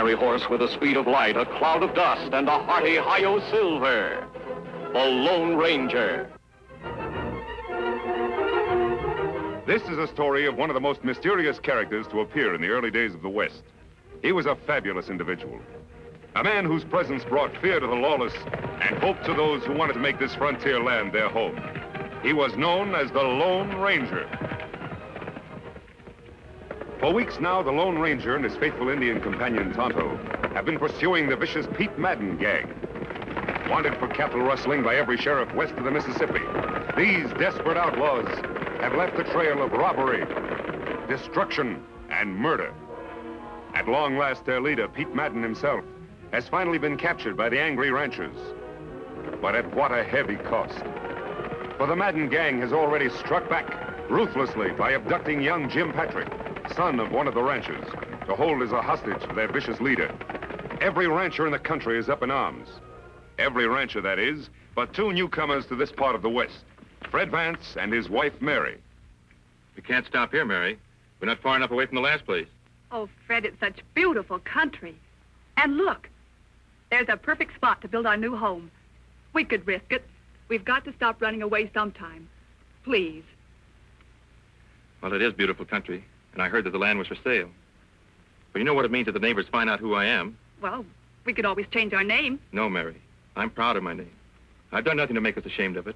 fiery horse with the speed of light, a cloud of dust, and a hearty hi-yo silver. The Lone Ranger. This is a story of one of the most mysterious characters to appear in the early days of the West. He was a fabulous individual. A man whose presence brought fear to the lawless and hope to those who wanted to make this frontier land their home. He was known as the Lone Ranger. For weeks now, the Lone Ranger and his faithful Indian companion, Tonto, have been pursuing the vicious Pete Madden gang. Wanted for cattle rustling by every sheriff west of the Mississippi, these desperate outlaws have left a trail of robbery, destruction, and murder. At long last, their leader, Pete Madden himself, has finally been captured by the angry ranchers. But at what a heavy cost. For the Madden gang has already struck back ruthlessly by abducting young Jim Patrick, son of one of the ranchers, to hold as a hostage for their vicious leader. Every rancher in the country is up in arms. Every rancher, that is, but two newcomers to this part of the West. Fred Vance and his wife, Mary. We can't stop here, Mary. We're not far enough away from the last place. Oh, Fred, it's such beautiful country. And look, there's a perfect spot to build our new home. We could risk it. We've got to stop running away sometime. Please. Well, it is beautiful country, and I heard that the land was for sale. But you know what it means if the neighbors find out who I am? Well, we could always change our name. No, Mary. I'm proud of my name. I've done nothing to make us ashamed of it.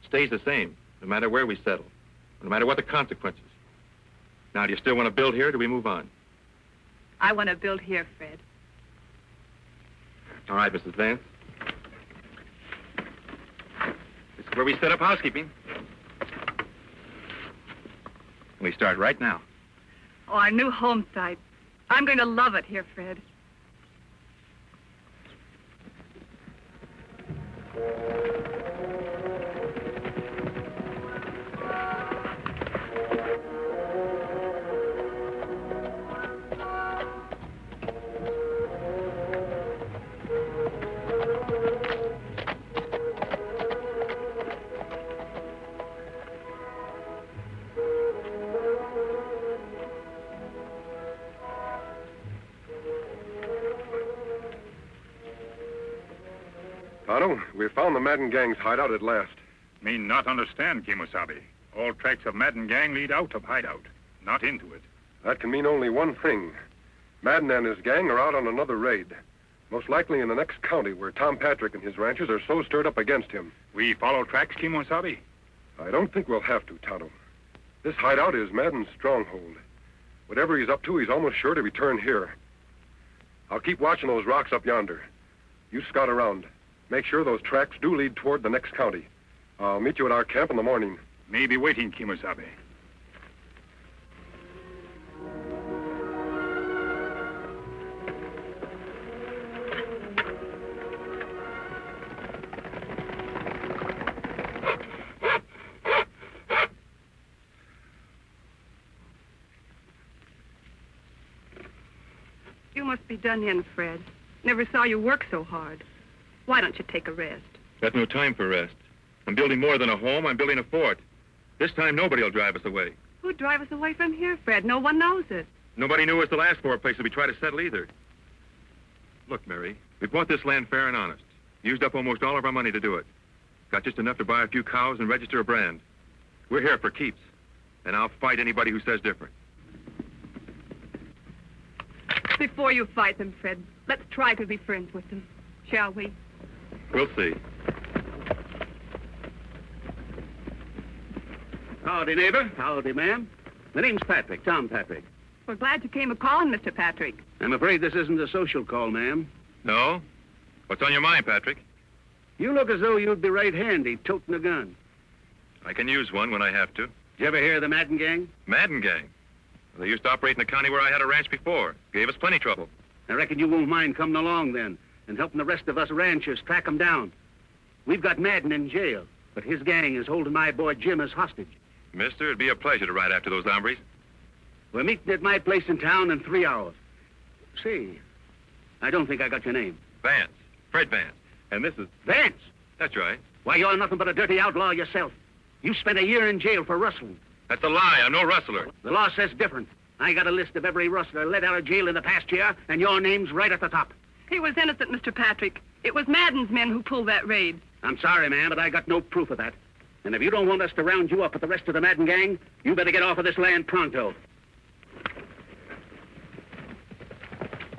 Stays the same, no matter where we settle, no matter what the consequences. Now, do you still want to build here, or do we move on? I want to build here, Fred. All right, Mrs. Vance. This is where we set up housekeeping. We start right now. Oh, our new home site. I'm going to love it here, Fred. Tonto, we found the Madden gang's hideout at last. Me not understand, Kimosabe. All tracks of Madden gang lead out of hideout, not into it. That can mean only one thing. Madden and his gang are out on another raid. Most likely in the next county where Tom Patrick and his ranchers are so stirred up against him. We follow tracks, Kimosabe? I don't think we'll have to, Tonto. This hideout is Madden's stronghold. Whatever he's up to, he's almost sure to return here. I'll keep watching those rocks up yonder. You scout around. Make sure those tracks do lead toward the next county. I'll meet you at our camp in the morning. Me be waiting, Kimosabe. You must be done in, Fred. Never saw you work so hard. Why don't you take a rest? Got no time for rest. I'm building more than a home. I'm building a fort. This time, nobody will drive us away. Who'd drive us away from here, Fred? No one knows it. Nobody knew us the last 4 places we tried to settle either. Look, Mary, we bought this land fair and honest. Used up almost all of our money to do it. Got just enough to buy a few cows and register a brand. We're here for keeps, and I'll fight anybody who says different. Before you fight them, Fred, let's try to be friends with them, shall we? We'll see. Howdy, neighbor. Howdy, ma'am. My name's Patrick, Tom Patrick. We're glad you came a-calling, Mr. Patrick. I'm afraid this isn't a social call, ma'am. No? What's on your mind, Patrick? You look as though you'd be right handy toting a gun. I can use one when I have to. Did you ever hear of the Madden gang? Madden gang? Well, they used to operate in the county where I had a ranch before. Gave us plenty trouble. I reckon you won't mind coming along then and helping the rest of us ranchers track them down. We've got Madden in jail, but his gang is holding my boy Jim as hostage. Mister, it'd be a pleasure to ride after those hombres. We're meeting at my place in town in 3 hours. See, I don't think I got your name. Vance. Fred Vance. And this is... Vance! That's right. Why, you're nothing but a dirty outlaw yourself. You spent a year in jail for rustling. That's a lie. I'm no rustler. The law says different. I got a list of every rustler let out of jail in the past year, and your name's right at the top. He was innocent, Mr. Patrick. It was Madden's men who pulled that raid. I'm sorry, man, but I got no proof of that. And if you don't want us to round you up with the rest of the Madden gang, you better get off of this land pronto.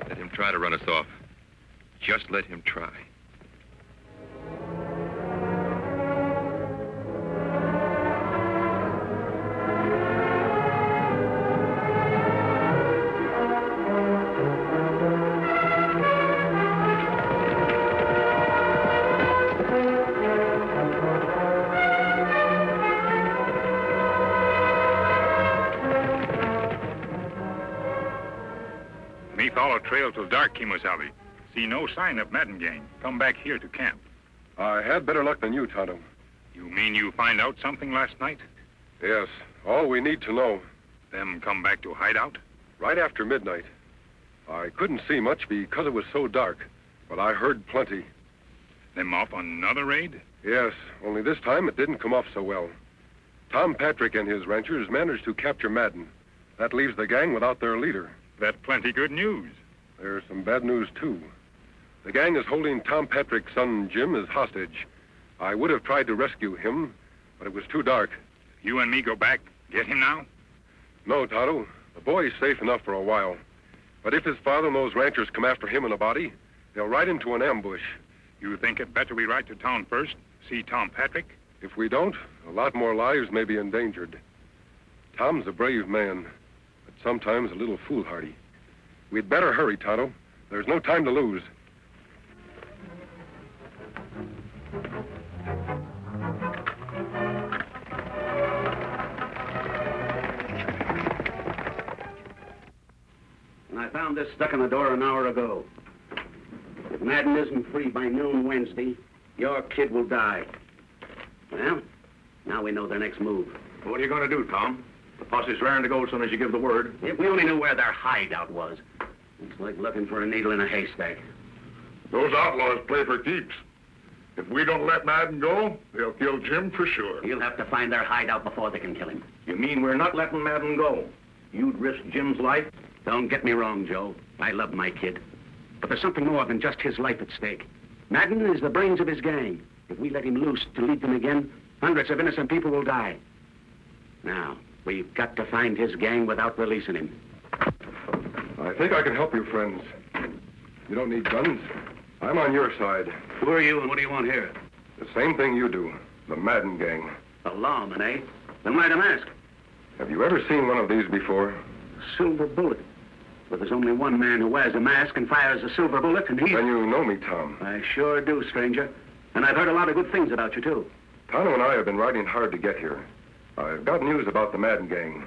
Let him try to run us off. Just let him try. Me follow trail till dark, Kimosabe. See no sign of Madden gang. Come back here to camp. I had better luck than you, Tonto. You mean you find out something last night? Yes, all we need to know. Them come back to hideout? Right after midnight. I couldn't see much because it was so dark, but I heard plenty. Them off on another raid? Yes, only this time it didn't come off so well. Tom Patrick and his ranchers managed to capture Madden. That leaves the gang without their leader. That's plenty good news. There's some bad news, too. The gang is holding Tom Patrick's son, Jim, as hostage. I would have tried to rescue him, but it was too dark. You and me go back, get him now? No, Tonto. The boy's safe enough for a while. But if his father and those ranchers come after him in a body, they'll ride into an ambush. You think it better we ride to town first, see Tom Patrick? If we don't, a lot more lives may be endangered. Tom's a brave man, but sometimes a little foolhardy. We'd better hurry, Tonto. There's no time to lose. And I found this stuck in the door an hour ago. If Madden isn't free by noon Wednesday, your kid will die. Well, now we know their next move. What are you going to do, Tom? The posse's raring to go as soon as you give the word. If we only knew where their hideout was. It's like looking for a needle in a haystack. Those outlaws play for keeps. If we don't let Madden go, they'll kill Jim for sure. You'll have to find their hideout before they can kill him. You mean we're not letting Madden go? You'd risk Jim's life? Don't get me wrong, Joe. I love my kid. But there's something more than just his life at stake. Madden is the brains of his gang. If we let him loose to lead them again, hundreds of innocent people will die. Now, we've got to find his gang without releasing him. I think I can help you, friends. You don't need guns. I'm on your side. Who are you and what do you want here? The same thing you do. The Madden gang. The lawman, eh? Then why the mask? Have you ever seen one of these before? Silver bullet. But there's only one man who wears a mask and fires a silver bullet, and he's... Then you know me, Tom. I sure do, stranger. And I've heard a lot of good things about you, too. Tonto and I have been riding hard to get here. I've got news about the Madden gang.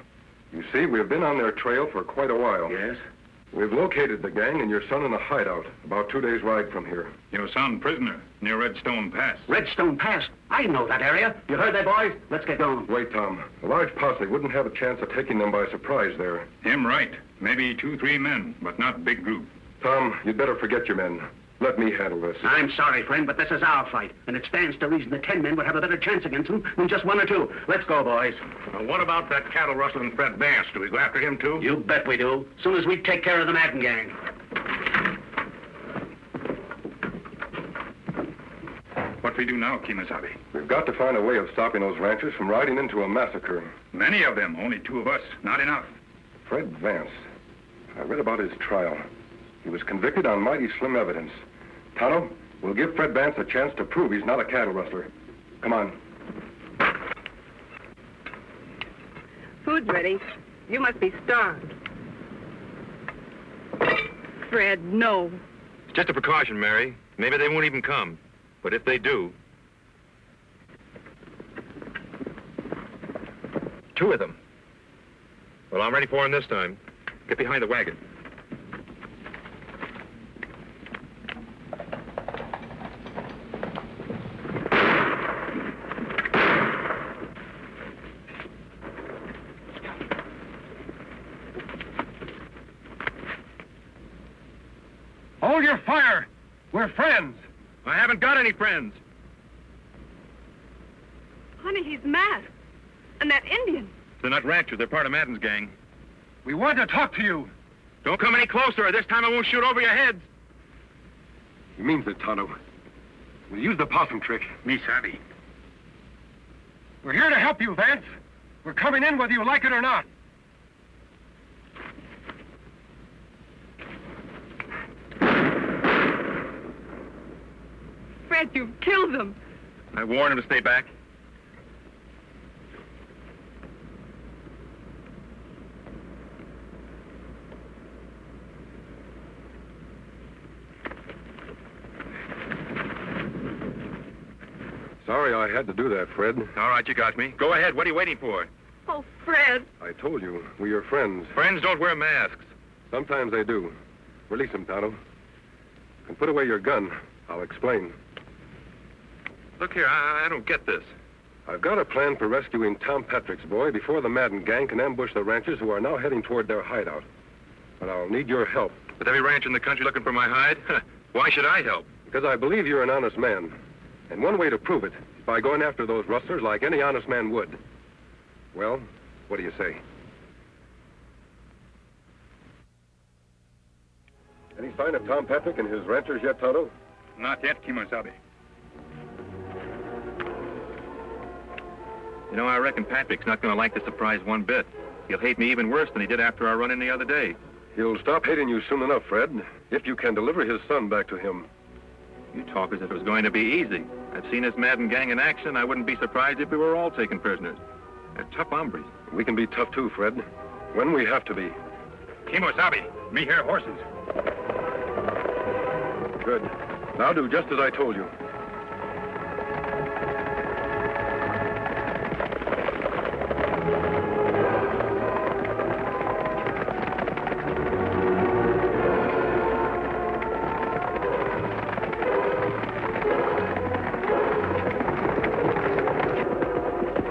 You see, we've been on their trail for quite a while. Yes? We've located the gang and your son in a hideout, about 2 days' ride from here. Your son prisoner near Redstone Pass. Redstone Pass? I know that area. You heard that, boys? Let's get going. Wait, Tom. A large posse wouldn't have a chance of taking them by surprise there. Him right. Maybe 2-3 men, but not big group. Tom, you'd better forget your men. Let me handle this. I'm sorry, friend, but this is our fight, and it stands to reason that 10 men would have a better chance against them than just 1 or 2. Let's go, boys. What about that cattle rustling Fred Vance? Do we go after him, too? You bet we do. As soon as we take care of the Madden gang. What we do now, Kimosabe? We've got to find a way of stopping those ranchers from riding into a massacre. Many of them, only 2 of us. Not enough. Fred Vance. I read about his trial. He was convicted on mighty slim evidence. Tonto, we'll give Fred Vance a chance to prove he's not a cattle rustler. Come on. Food's ready. You must be starved. Fred, no. It's just a precaution, Mary. Maybe they won't even come. But if they do... 2 of them. Well, I'm ready for them this time. Get behind the wagon. Hold your fire! We're friends! I haven't got any friends. Honey, he's masked. And that Indian. They're not ranchers. They're part of Madden's gang. We want to talk to you. Don't come any closer, or this time I won't shoot over your heads. He means it, Tonto. We'll use the possum trick. Me savvy. We're here to help you, Vance. We're coming in whether you like it or not. Fred, you've killed them. I warned him to stay back. Sorry I had to do that, Fred. All right, you got me. Go ahead. What are you waiting for? Oh, Fred. I told you, we are friends. Friends don't wear masks. Sometimes they do. Release him, Tonto. And put away your gun. I'll explain. Look here, I don't get this. I've got a plan for rescuing Tom Patrick's boy before the Madden gang can ambush the ranchers who are now heading toward their hideout. But I'll need your help. With every ranch in the country looking for my hide? Why should I help? Because I believe you're an honest man. And one way to prove it is by going after those rustlers like any honest man would. Well, what do you say? Any sign of Tom Patrick and his ranchers yet, Tonto? Not yet, Kimosabe. You know, I reckon Patrick's not going to like the surprise one bit. He'll hate me even worse than he did after our run-in the other day. He'll stop hating you soon enough, Fred, if you can deliver his son back to him. You talk as if it was going to be easy. I've seen this Madden gang in action. I wouldn't be surprised if we were all taken prisoners. They're tough hombres. We can be tough too, Fred, when we have to be. Kimosabe, me hear horses. Good. Now do just as I told you.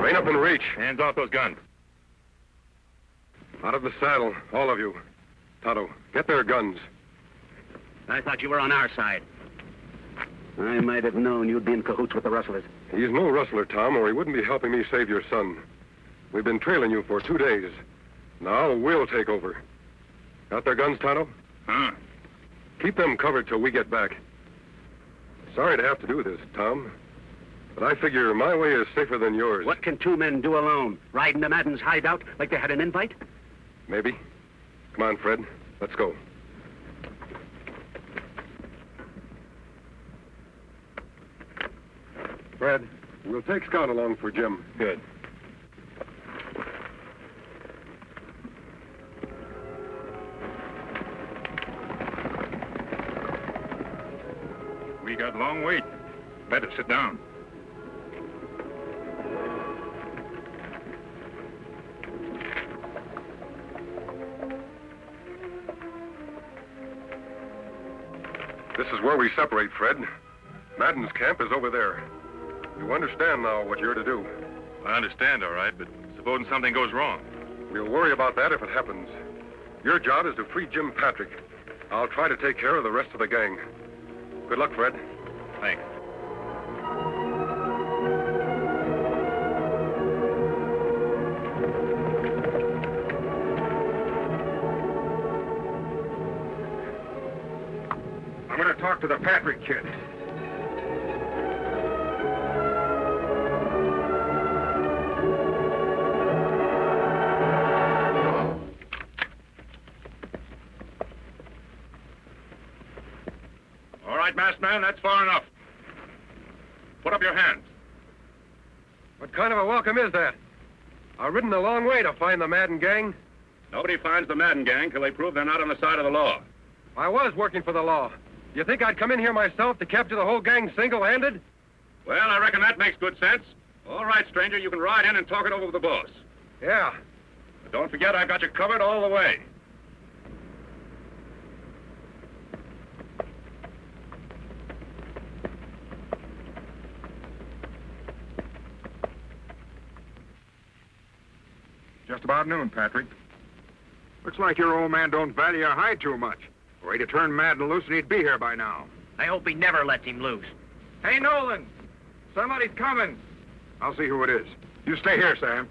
Rein up and reach. Hands off those guns. Out of the saddle, all of you. Tonto, get their guns. I thought you were on our side. I might have known you'd be in cahoots with the rustlers. He's no rustler, Tom, or he wouldn't be helping me save your son. We've been trailing you for 2 days. Now we'll take over. Got their guns, Tonto? Huh? Keep them covered till we get back. Sorry to have to do this, Tom. But I figure my way is safer than yours. What can 2 men do alone? Ride into Madden's hideout like they had an invite? Maybe. Come on, Fred. Let's go. Fred, we'll take Scout along for Jim. Good. We got long wait. Better sit down. This is where we separate, Fred. Madden's camp is over there. You understand now what you're to do. I understand, all right, but supposing something goes wrong. We'll worry about that if it happens. Your job is to free Jim Patrick. I'll try to take care of the rest of the gang. Good luck, Fred. Thanks. I'm going to talk to the Patrick kid. All right, masked man, that's far enough. Put up your hands. What kind of a welcome is that? I've ridden a long way to find the Madden gang. Nobody finds the Madden gang till they prove they're not on the side of the law. I was working for the law. You think I'd come in here myself to capture the whole gang single-handed? Well, I reckon that makes good sense. All right, stranger, you can ride in and talk it over with the boss. Yeah. But don't forget, I've got you covered all the way. Just about noon, Patrick. Looks like your old man don't value your hide too much. Were he to turn Madden loose, and he'd be here by now. I hope he never lets him loose. Hey, Nolan! Somebody's coming. I'll see who it is. You stay here, Sam.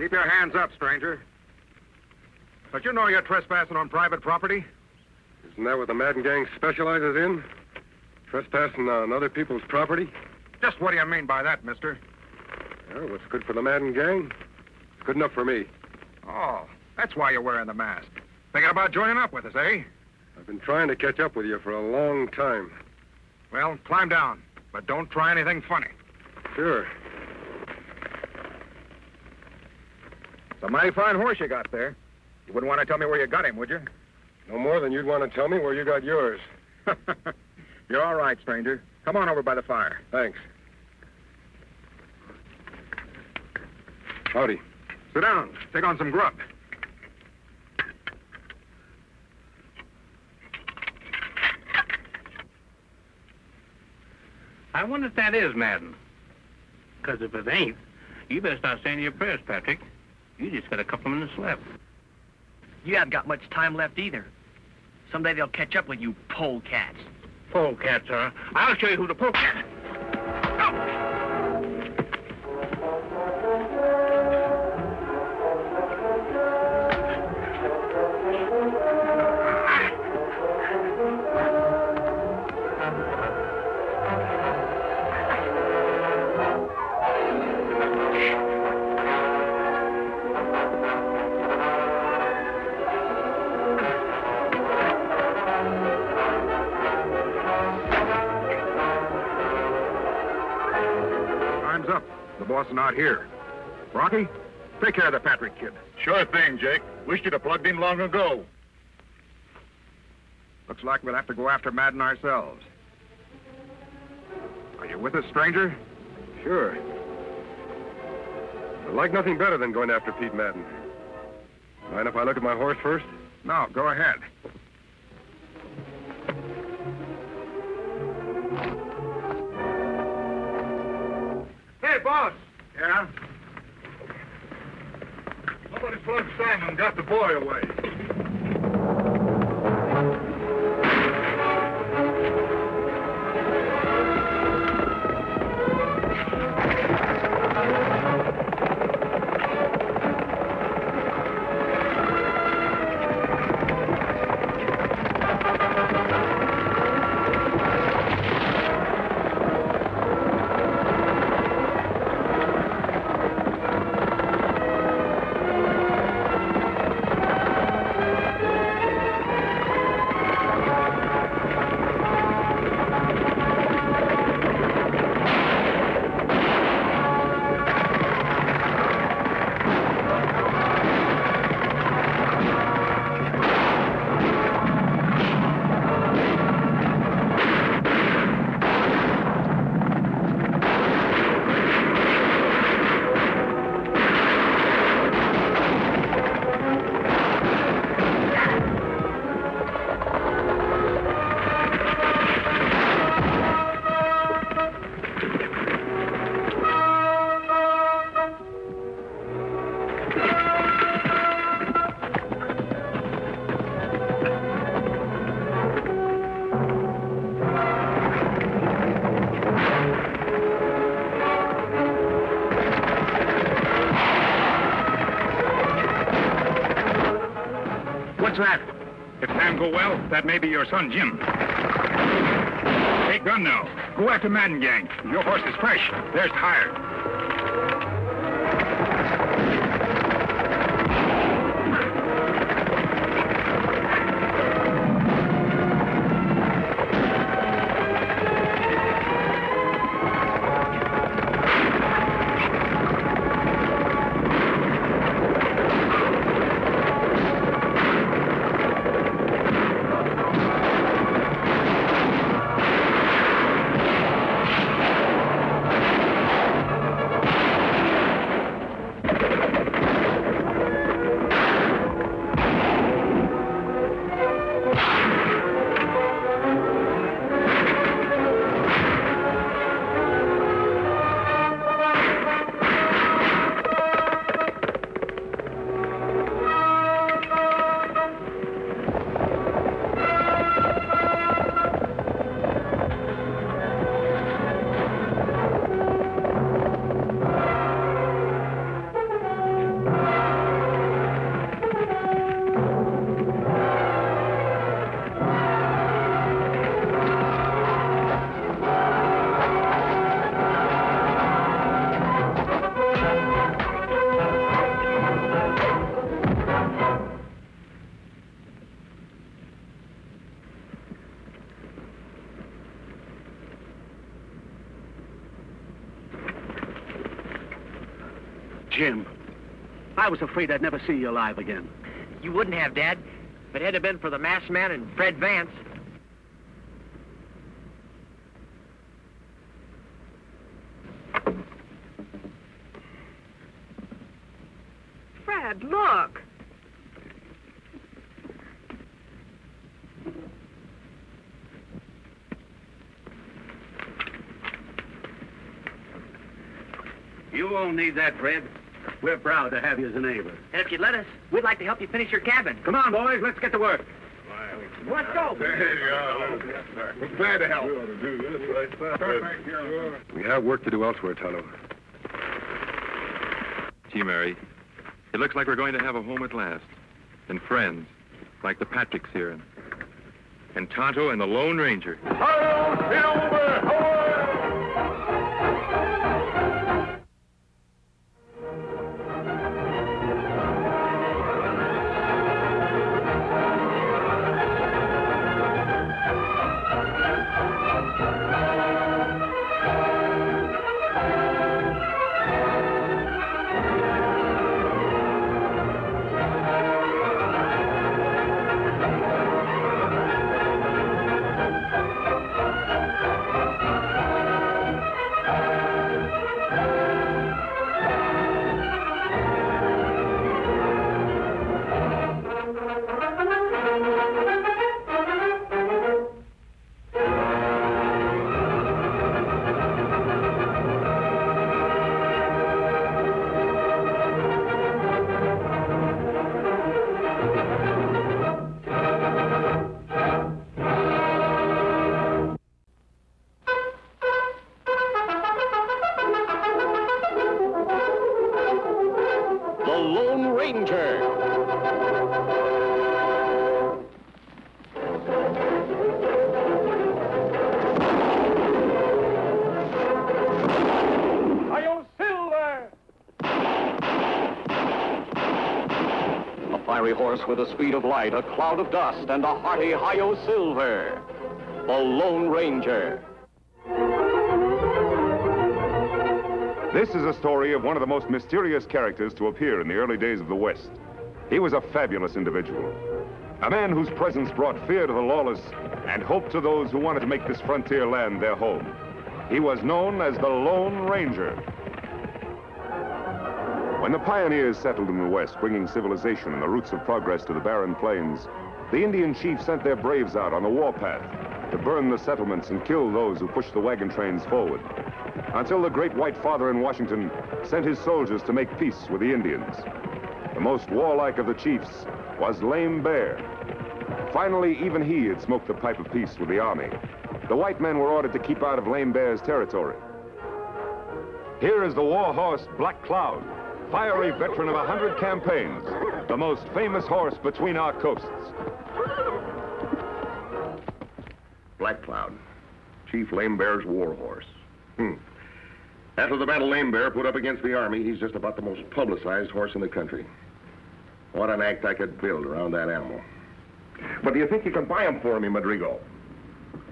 Keep your hands up, stranger. But you know you're trespassing on private property? Isn't that what the Madden gang specializes in? Trespassing on other people's property? Just what do you mean by that, mister? Well, what's good for the Madden gang? It's good enough for me. Oh, that's why you're wearing the mask. Thinking about joining up with us, eh? I've been trying to catch up with you for a long time. Well, climb down, but don't try anything funny. Sure. It's a mighty fine horse you got there. You wouldn't want to tell me where you got him, would you? No more than you'd want to tell me where you got yours. You're all right, stranger. Come on over by the fire. Thanks. Howdy. Sit down. Take on some grub. I wonder if that is Madden. Because if it ain't, you better start saying your prayers, Patrick. You just got a couple of minutes left. You haven't got much time left either. Someday they'll catch up with you polecats. Polecats, huh? I'll show you who the polecat. Up. The boss is not here. Rocky, take care of the Patrick kid. Sure thing, Jake. Wished you'd have plugged in long ago. Looks like we'll have to go after Madden ourselves. Are you with us, stranger? Sure. I'd like nothing better than going after Pete Madden. Mind if I look at my horse first? No, go ahead. Hey, boss. Yeah? Somebody plugged Simon and got the boy away. What's that? If Sam go well, that may be your son, Jim. Take gun now. Go after Madden gang. Your horse is fresh. There's tired. Jim, I was afraid I'd never see you alive again. You wouldn't have, Dad, if it hadn't been for the masked man and Fred Vance. Fred, look. You won't need that, Fred. We're proud to have you as a neighbor. And if you'd let us, we'd like to help you finish your cabin. Come on, boys, let's get to work. Let's go. There you go. We're glad to help. We ought to do this right. We have work to do elsewhere, Tonto. Gee, Mary, it looks like we're going to have a home at last. And friends, like the Patricks here. And Tonto and the Lone Ranger. Horse with the speed of light, a cloud of dust, and a hearty hi-yo silver. The Lone Ranger. This is a story of one of the most mysterious characters to appear in the early days of the West. He was a fabulous individual. A man whose presence brought fear to the lawless and hope to those who wanted to make this frontier land their home. He was known as the Lone Ranger. When the pioneers settled in the West, bringing civilization and the roots of progress to the barren plains, the Indian chiefs sent their braves out on the warpath to burn the settlements and kill those who pushed the wagon trains forward, until the great white father in Washington sent his soldiers to make peace with the Indians. The most warlike of the chiefs was Lame Bear. Finally, even he had smoked the pipe of peace with the army. The white men were ordered to keep out of Lame Bear's territory. Here is the war horse, Black Cloud, fiery veteran of 100 campaigns, the most famous horse between our coasts. Black Cloud, Chief Lame Bear's war horse. After the battle Lame Bear put up against the army, he's just about the most publicized horse in the country. What an act I could build around that animal. But do you think you can buy him for me, Madrigal?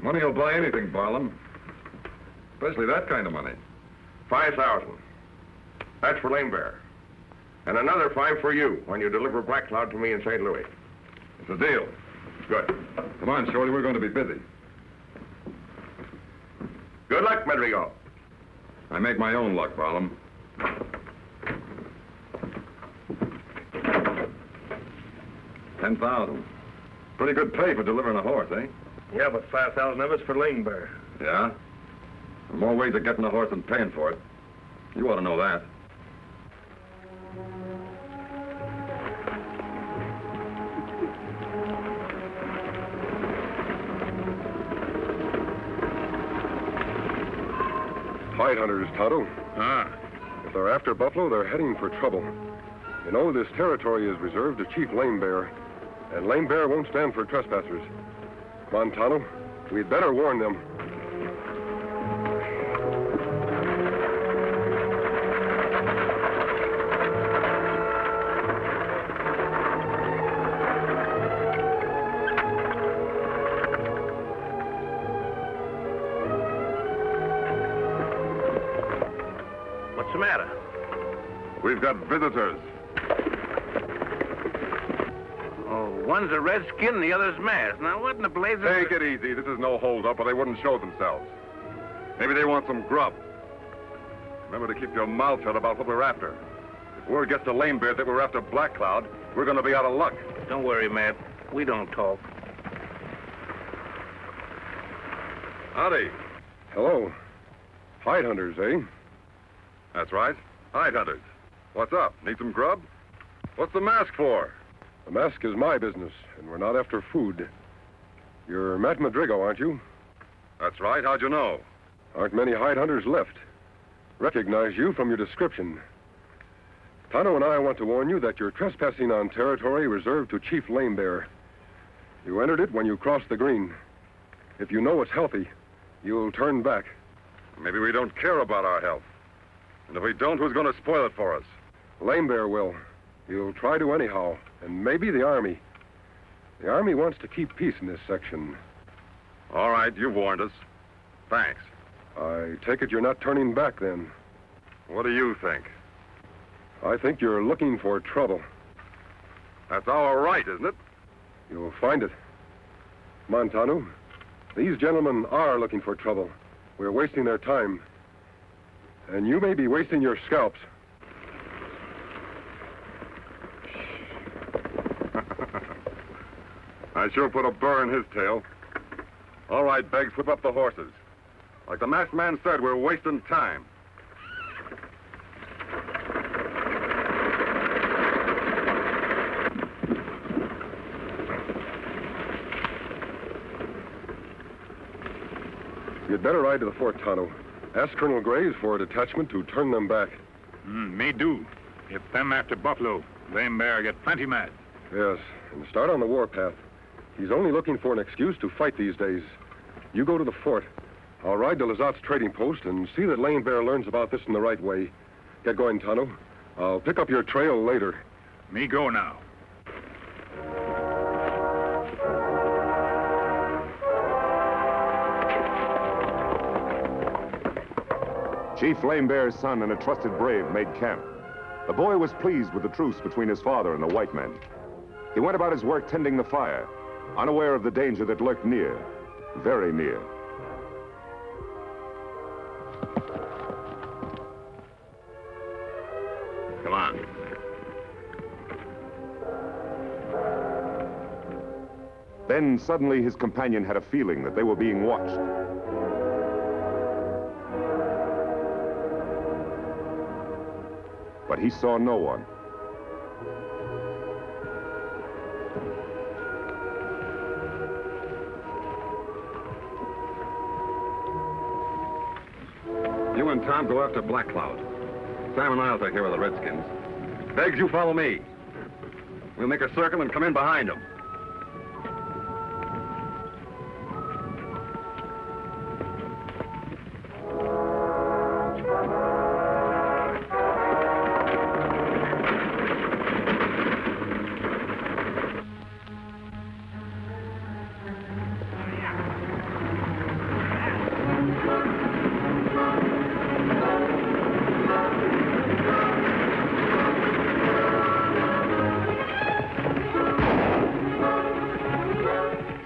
Money will buy anything, Barlam. Especially that kind of money. 5,000. That's for Lame Bear. And another 5 for you when you deliver Black Cloud to me in St. Louis. It's a deal. Good. Come on, Shorty, we're going to be busy. Good luck, Madrigal. I make my own luck, Barlam. 10,000. Pretty good pay for delivering a horse, eh? Yeah, but 5,000 of it's for Lame Bear. Yeah? There are more ways of getting a horse than paying for it. You ought to know that. Hide hunters, Tonto. If they're after buffalo, they're heading for trouble. You know, this territory is reserved to Chief Lame Bear, and Lame Bear won't stand for trespassers. Come on, Tonto. We'd better warn them. We've got visitors. Oh, one's a redskin and the other's masked. Now, what in the blazes... Take it easy. This is no holdup, or they wouldn't show themselves. Maybe they want some grub. Remember to keep your mouth shut about what we're after. If word gets to Lame Bear that we're after Black Cloud, we're going to be out of luck. Don't worry, Matt. We don't talk. Howdy. Hello. Hide hunters, eh? That's right. Hide hunters. What's up? Need some grub? What's the mask for? The mask is my business, and we're not after food. You're Matt Grjngo, aren't you? That's right. How'd you know? Aren't many hide hunters left. Recognize you from your description. Tonto and I want to warn you that you're trespassing on territory reserved to Chief Lame Bear. You entered it when you crossed the green. If you know it's healthy, you'll turn back. Maybe we don't care about our health. And if we don't, who's going to spoil it for us? Lame Bear will. He'll try to anyhow, and maybe the Army. The Army wants to keep peace in this section. All right, you've warned us. Thanks. I take it you're not turning back, then. What do you think? I think you're looking for trouble. That's our right, isn't it? You'll find it. Come on, Tonto. These gentlemen are looking for trouble. We're wasting their time. And you may be wasting your scalps. I sure put a burr in his tail. All right, Beggs, whip up the horses. Like the masked man said, we're wasting time. You'd better ride to the fort, Tonto. Ask Colonel Graves for a detachment to turn them back. Me do. If them after Buffalo, Lame Bear get plenty mad. Yes, and start on the warpath. He's only looking for an excuse to fight these days. You go to the fort. I'll ride to Lazat's trading post and see that Lame Bear learns about this in the right way. Get going, Tonto. I'll pick up your trail later. Me go now. Chief Lame Bear's son and a trusted brave made camp. The boy was pleased with the truce between his father and the white men. He went about his work tending the fire, unaware of the danger that lurked near, very near. Come on. Then suddenly his companion had a feeling that they were being watched. But he saw no one. You and Tom go after Black Cloud. Sam and I'll take care of the Redskins. Beggs, you follow me. We'll make a circle and come in behind them.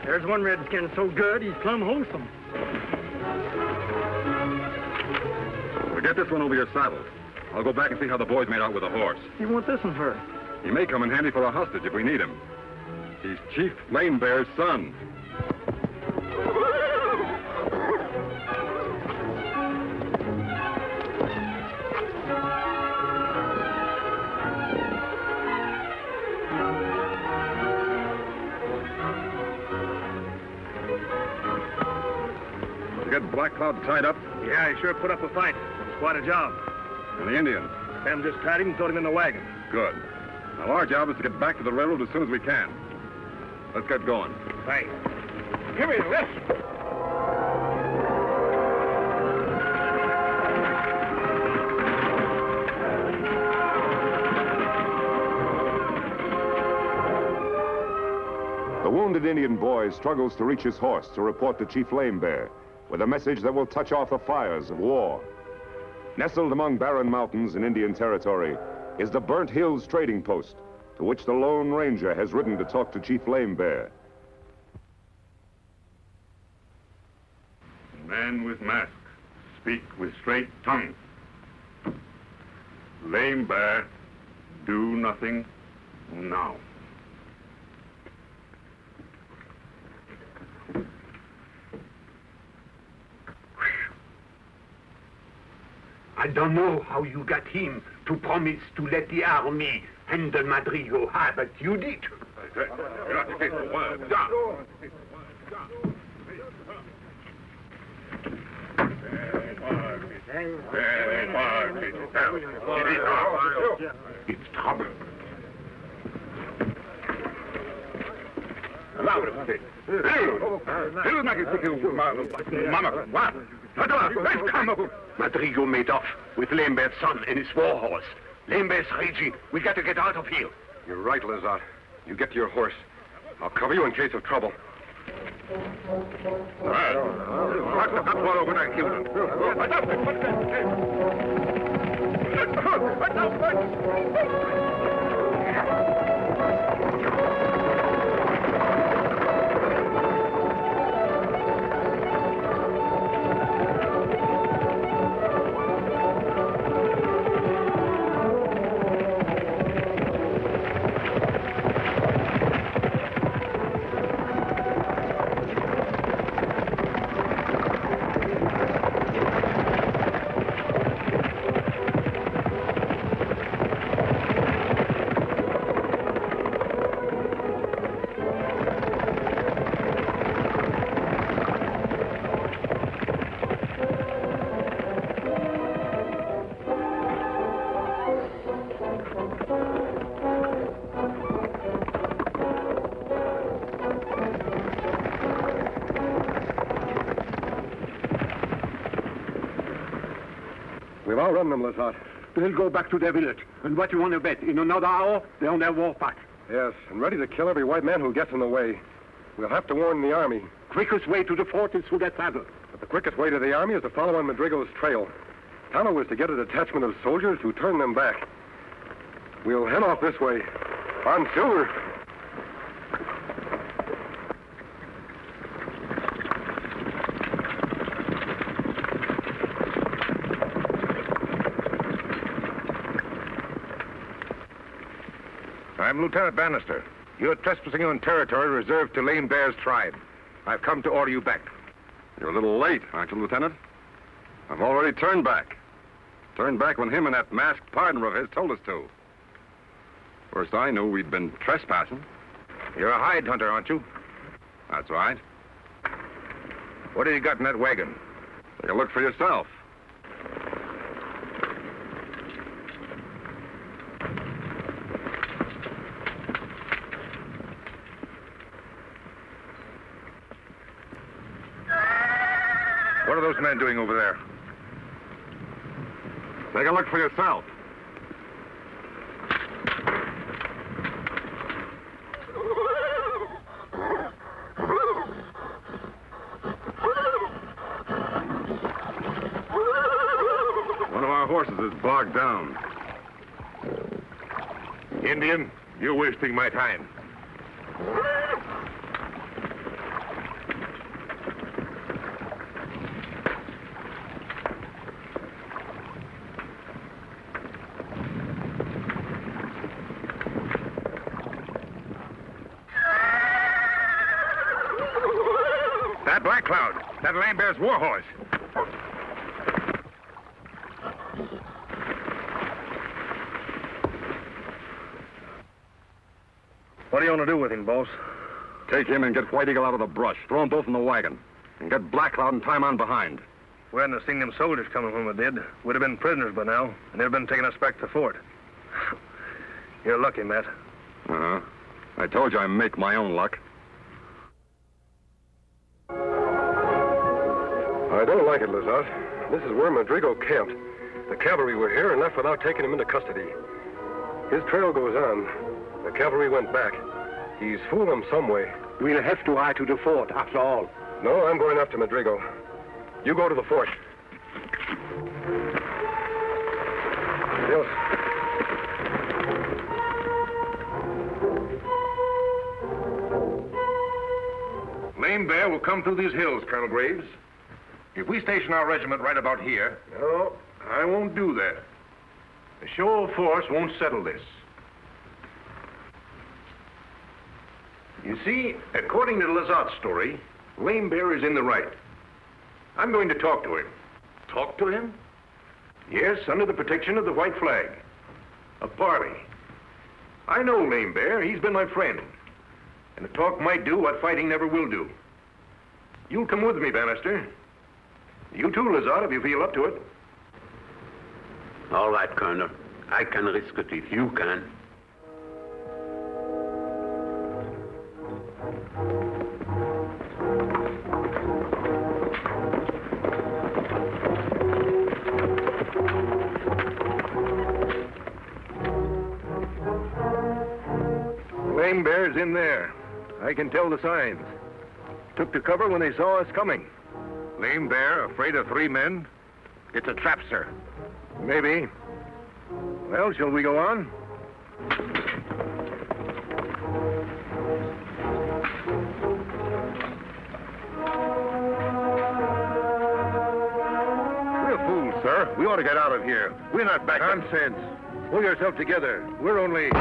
There's one redskin so good, he's plumb wholesome. Well, get this one over your saddle. I'll go back and see how the boys made out with the horse. You want this one for? He may come in handy for a hostage if we need him. He's Chief Lame Bear's son. Get Black Cloud tied up? Yeah, he sure put up a fight. It's quite a job. And the Indians? Them just tied him and threw him in the wagon. Good. Now, our job is to get back to the railroad as soon as we can. Let's get going. Right. Give me this. The wounded Indian boy struggles to reach his horse to report to Chief Lame Bear with a message that will touch off the fires of war. Nestled among barren mountains in Indian territory, is the Burnt Hills trading post, to which the Lone Ranger has ridden to talk to Chief Lame Bear. Man with mask, speak with straight tongue. Lame Bear, do nothing now. I don't know how you got him to promise to let the army handle Madrigo, but you did. It's trouble. Madrigo made off with Lame Bear's son and his war horse. Lame Bear's raging. We got to get out of here. You're right, Lizard. You get to your horse. I'll cover you in case of trouble. We've outrun them, Lizard. They'll go back to their village. And what you want to bet? In another hour, they're on their war path. Yes, and ready to kill every white man who gets in the way. We'll have to warn the army. Quickest way to the fort is through that saddle. But the quickest way to the army is to follow on Madrigo's trail. Tonto was to get a detachment of soldiers who turn them back. We'll head off this way. On Silver. I'm Lieutenant Bannister. You're trespassing on territory reserved to Lame Bear's tribe. I've come to order you back. You're a little late, aren't you, Lieutenant? I've already turned back. Turned back when him and that masked partner of his told us to. First I knew we'd been trespassing. You're a hide hunter, aren't you? That's right. What have you got in that wagon? Take a look for yourself. What are those men doing over there? Take a look for yourself. One of our horses is bogged down. Indian, you're wasting my time. That Black Cloud, that Lame Bear's war horse. What do you want to do with him, boss? Take him and get White Eagle out of the brush. Throw them both in the wagon. And get Black Cloud and tie him on behind. We hadn't seen them soldiers coming when we did. We'd have been prisoners by now, and they'd have been taking us back to the fort. You're lucky, Matt. Uh-huh. I told you I make my own luck. I don't like it, Lizard. This is where Madrigo camped. The cavalry were here and left without taking him into custody. His trail goes on. The cavalry went back. He's fooled them some way. We'll have to ride to the fort, after all. No, I'm going after Madrigo. You go to the fort. Yes. Lame Bear will come through these hills, Colonel Graves. If we station our regiment right about here... No, I won't do that. A show of force won't settle this. You see, according to Lazat's story, Lame Bear is in the right. I'm going to talk to him. Talk to him? Yes, under the protection of the white flag. A parley. I know Lame Bear. He's been my friend. And a talk might do what fighting never will do. You'll come with me, Bannister. You too, Lazat, if you feel up to it. All right, Colonel. I can risk it if you can. Lame Bear's in there. I can tell the signs. Took to cover when they saw us coming. Lame Bear, afraid of 3 men? It's a trap, sir. Maybe. Well, shall we go on? We're fools, sir. We ought to get out of here. We're not back. Nonsense. Pull yourself together. We're only...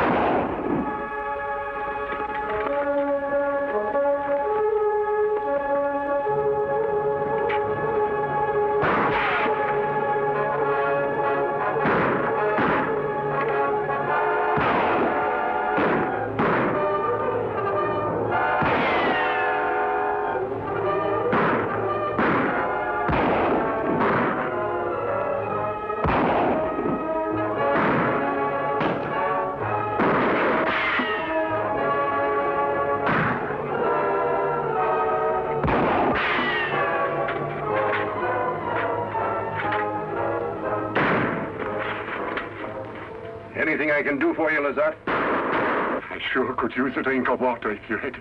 Anything I can do for you, Lazat? I sure could use a drink of water if you had.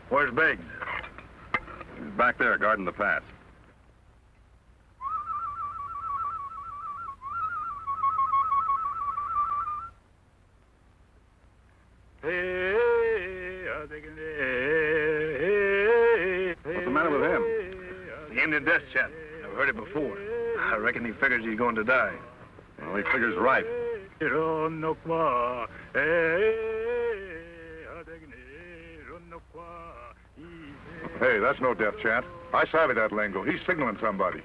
Where's Biggs? He's back there guarding the pass. What's the matter with him? He aimed a death shot. I've heard it before. I reckon he figures he's going to die. Well, he figures right. Hey, that's no death chant. I savvy that lingo. He's signaling somebody.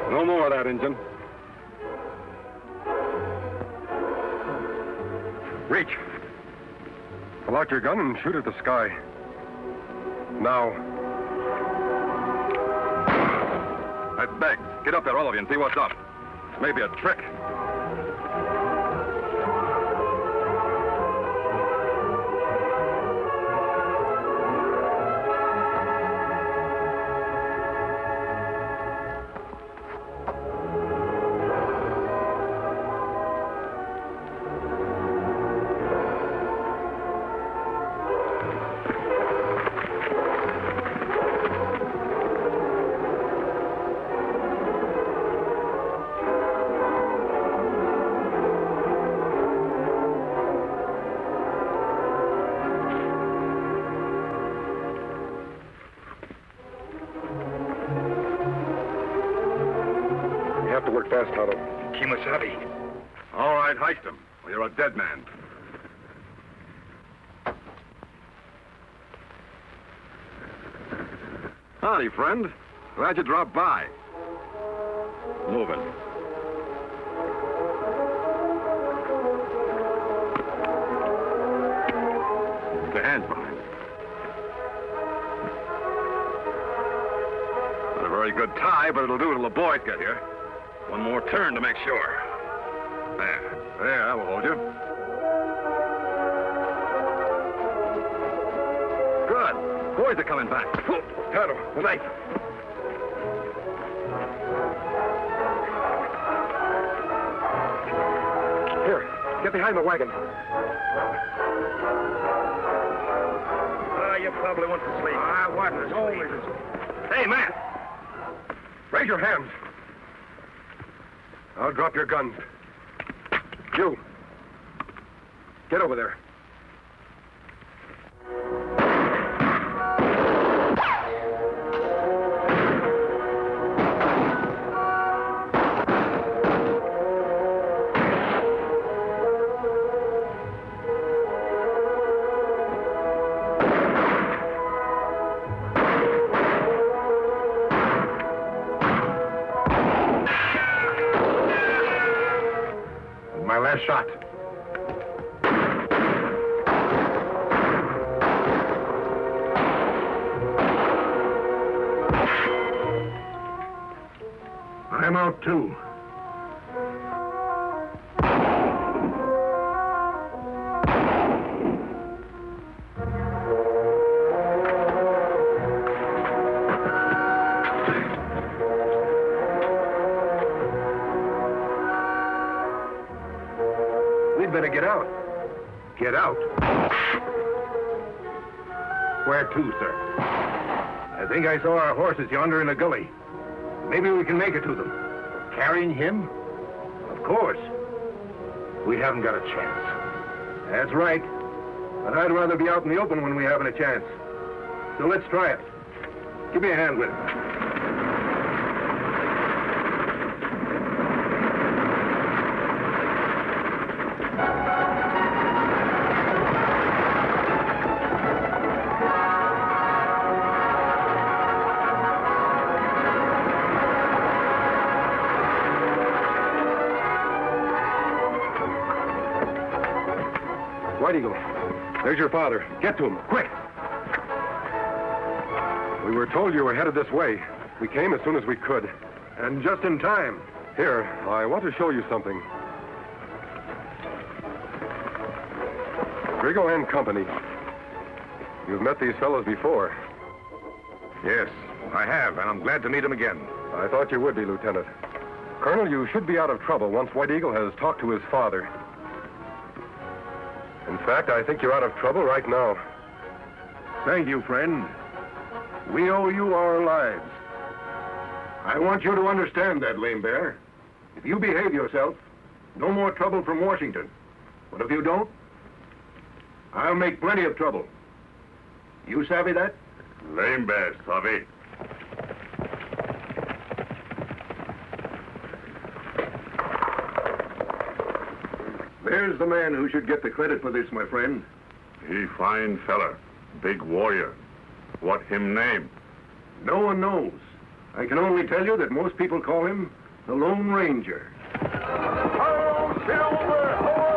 No more of that, Injun. Reach. Pull out your gun and shoot at the sky. Now. I beg. Get up there, all of you, and see what's up. This may be a trick. have to work fast, Tonto. Kimasabi. All right, heist him, or you're a dead man. Howdy, friend. Glad you dropped by. Moving. Put your hands behind. Not a very good tie, but it'll do till the boys get here. One more turn to make sure. There, that will hold you. Good. Boys are coming back. Tonto, the knife. behind the wagon. You probably went to sleep. I wasn't asleep. Hey, man. Raise your hands. I'll drop your guns. You. Get over there. My last shot. I'm out too. We'd better get out. Get out? Where to, sir? I think I saw our horses yonder in the gully. Maybe we can make it to them. Carrying him? Of course. We haven't got a chance. That's right. But I'd rather be out in the open when we haven't a chance. So let's try it. Give me a hand with it. White Eagle, there's your father. Get to him, quick! We were told you were headed this way. We came as soon as we could. And just in time. Here, I want to show you something. Grjngo and Company. You've met these fellows before. Yes, I have, and I'm glad to meet them again. I thought you would be, Lieutenant. Colonel, you should be out of trouble once White Eagle has talked to his father. In fact, I think you're out of trouble right now. Thank you, friend. We owe you our lives. I want you to understand that, Lame Bear. If you behave yourself, no more trouble from Washington. But if you don't, I'll make plenty of trouble. You savvy that? Lame Bear, savvy. There's the man who should get the credit for this, my friend. He fine fella. Big warrior. What him name? No one knows. I can only tell you that most people call him the Lone Ranger. Oh, Silver Horse!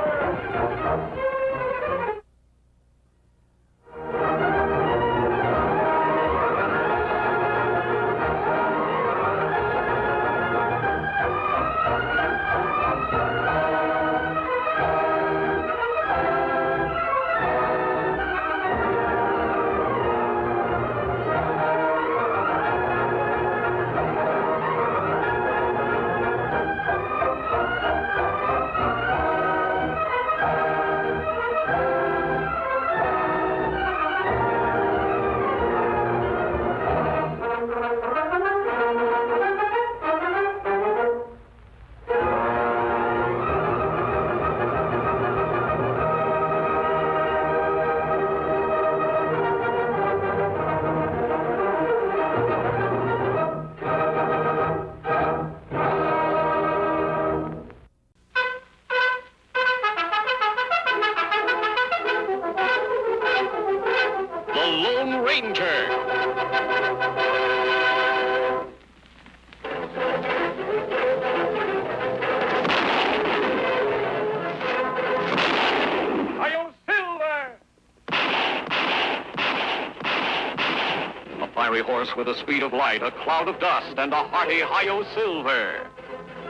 With the speed of light, a cloud of dust, and a hearty hi-yo silver.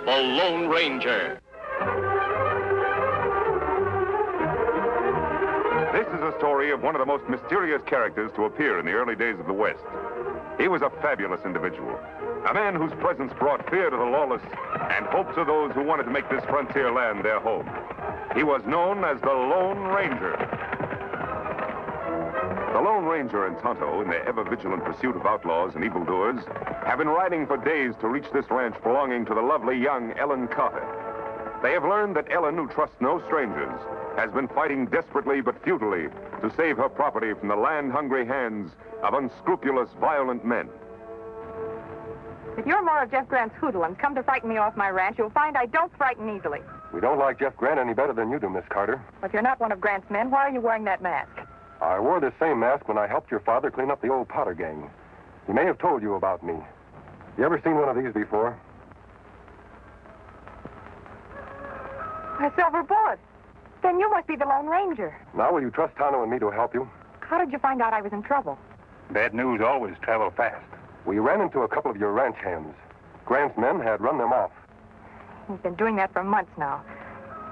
The Lone Ranger. This is a story of one of the most mysterious characters to appear in the early days of the West. He was a fabulous individual, a man whose presence brought fear to the lawless and hope to those who wanted to make this frontier land their home. He was known as the Lone Ranger. The Lone Ranger and Tonto, in their ever-vigilant pursuit of outlaws and evildoers, have been riding for days to reach this ranch belonging to the lovely young Ellen Carter. They have learned that Ellen, who trusts no strangers, has been fighting desperately but futilely to save her property from the land-hungry hands of unscrupulous, violent men. If you're more of Jeff Grant's hoodlums come to frighten me off my ranch, you'll find I don't frighten easily. We don't like Jeff Grant any better than you do, Miss Carter. But if you're not one of Grant's men, why are you wearing that mask? I wore this same mask when I helped your father clean up the old Potter gang. He may have told you about me. You ever seen one of these before? A silver bullet. Then you must be the Lone Ranger. Now will you trust Tonto and me to help you? How did you find out I was in trouble? Bad news always travel fast. We ran into a couple of your ranch hands. Grant's men had run them off. He's been doing that for months now,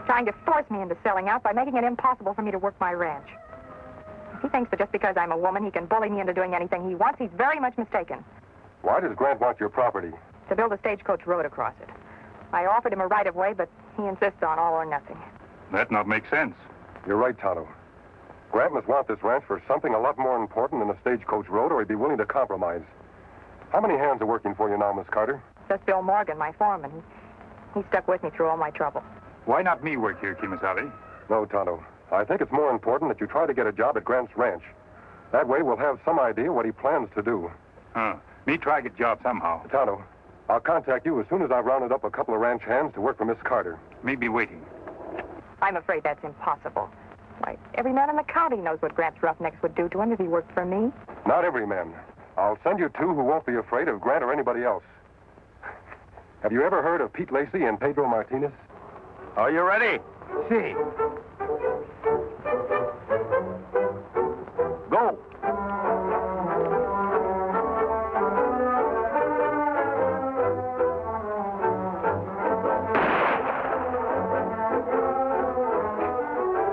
trying to force me into selling out by making it impossible for me to work my ranch. If he thinks that just because I'm a woman he can bully me into doing anything he wants, he's very much mistaken. Why does Grant want your property? To build a stagecoach road across it. I offered him a right-of-way, but he insists on all or nothing. That not make sense. You're right, Tonto. Grant must want this ranch for something a lot more important than a stagecoach road, or he'd be willing to compromise. How many hands are working for you now, Miss Carter? Just Bill Morgan, my foreman. He stuck with me through all my trouble. Why not me work here, Kimasabi? No, Tonto. I think it's more important that you try to get a job at Grant's ranch. That way we'll have some idea what he plans to do. Me try get job somehow. Tonto, I'll contact you as soon as I've rounded up a couple of ranch hands to work for Miss Carter. Me be waiting. I'm afraid that's impossible. Why, every man in the county knows what Grant's roughnecks would do to him if he worked for me. Not every man. I'll send you two who won't be afraid of Grant or anybody else. Have you ever heard of Pete Lacey and Pedro Martinez? Are you ready? Si. Go.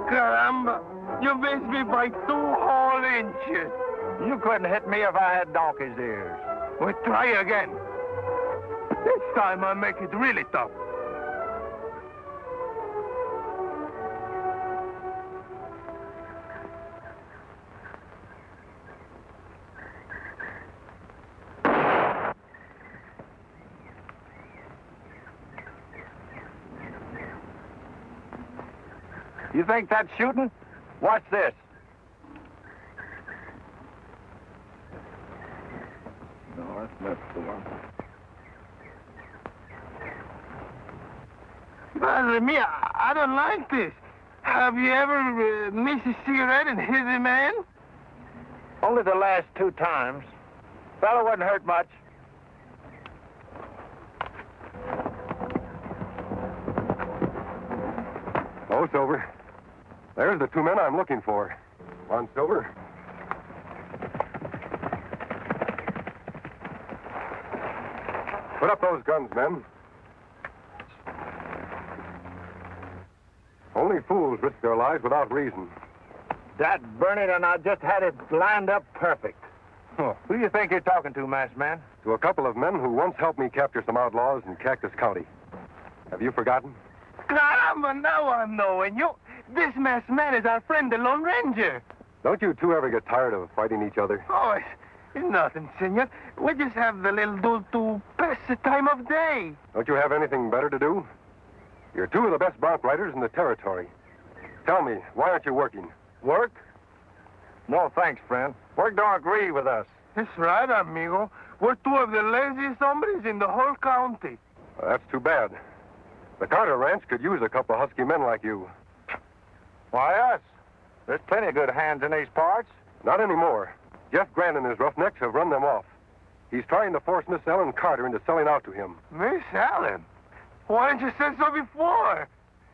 Caramba! You missed me by 2 whole inches. You couldn't hit me if I had donkey's ears. Well, try again. This time I'll make it really tough. You think that's shooting? Watch this. No, that's the one. Madre mia, I don't like this. Have you ever missed a cigarette and hit a man? Only the last 2 times. Fellow wasn't hurt much. Oh, Silver. There's the 2 men I'm looking for. Come on, Silver. Put up those guns, men. Only fools risk their lives without reason. That burn it, and I just had it lined up perfect. Who do you think you're talking to, masked man? To a couple of men who once helped me capture some outlaws in Cactus County. Have you forgotten? Caramba, now I'm knowing you. This masked man is our friend, the Lone Ranger. Don't you two ever get tired of fighting each other? Oh, it's nothing, senor. We just have the little duel to pass the time of day. Don't you have anything better to do? You're 2 of the best bronc riders in the territory. Tell me, why aren't you working? Work? No, thanks, friend. Work don't agree with us. That's right, amigo. We're 2 of the laziest hombres in the whole county. Well, that's too bad. The Carter Ranch could use a couple of husky men like you. Why us? There's plenty of good hands in these parts. Not anymore. Jeff Grant and his roughnecks have run them off. He's trying to force Miss Ellen Carter into selling out to him. Miss Ellen? Why didn't you say so before?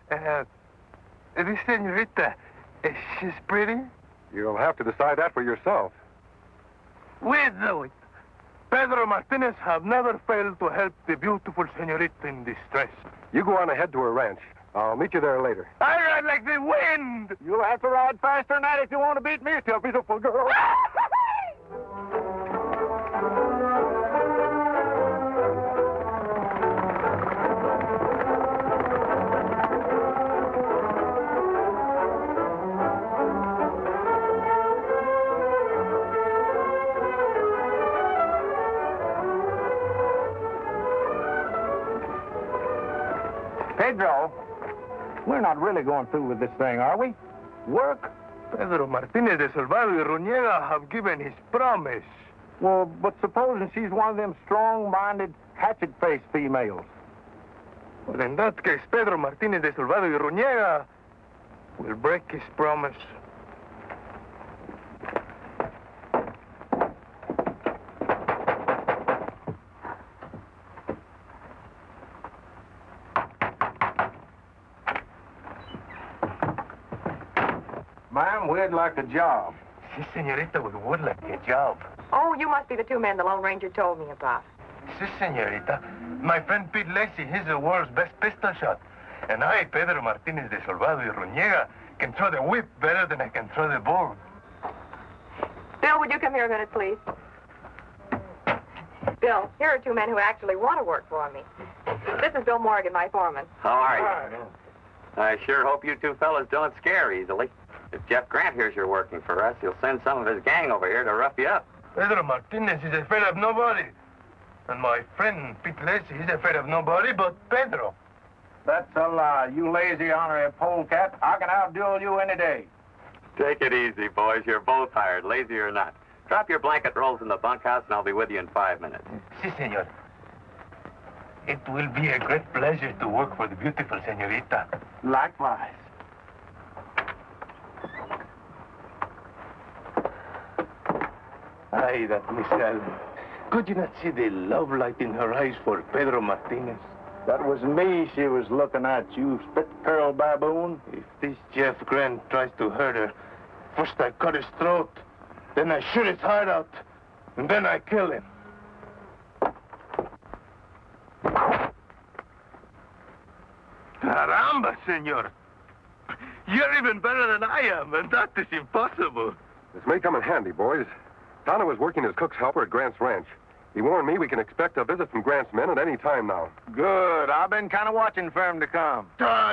This senorita, she's pretty? You'll have to decide that for yourself. We'll do it. Pedro Martinez have never failed to help the beautiful senorita in distress. You go on ahead to her ranch. I'll meet you there later. I ride like the wind! You'll have to ride faster than that if you want to beat me to a beautiful girl. Pedro, we're not really going through with this thing, are we? Work? Pedro Martinez de Salvador y Grjngo have given his promise. Well, but supposing she's one of them strong-minded, hatchet-faced females. Well, in that case, Pedro Martinez de Salvador y Grjngo will break his promise. Ma'am, we'd like a job. Si, senorita, we would like a job. Oh, you must be the two men the Lone Ranger told me about. Si, senorita. My friend Pete Lacey, he's the world's best pistol shot. And I, Pedro Martinez de Salvador y Grjngo, can throw the whip better than I can throw the bow. Bill, would you come here a minute, please? Bill, here are two men who actually want to work for me. This is Bill Morgan, my foreman. How are you? I sure hope you two fellas don't scare easily. If Jeff Grant hears you're working for us, he'll send some of his gang over here to rough you up. Pedro Martinez is afraid of nobody. And my friend Pete Lacey, he's afraid of nobody but Pedro. That's a lie. You lazy, honorary polecat. I can outduel you any day. Take it easy, boys. You're both hired, lazy or not. Drop your blanket rolls in the bunkhouse, and I'll be with you in 5 minutes. Si, senor. It will be a great pleasure to work for the beautiful senorita. Likewise. Ay, that Michelle. Could you not see the love light in her eyes for Pedro Martinez? That was me she was looking at, you spit-curl baboon. If this Jeff Grant tries to hurt her, first I cut his throat, then I shoot his heart out, and then I kill him. Caramba, senor. You're even better than I am, and that is impossible. This may come in handy, boys. Tonto is working as cook's helper at Grant's ranch. He warned me we can expect a visit from Grant's men at any time now. Good. I've been kind of watching for him to come.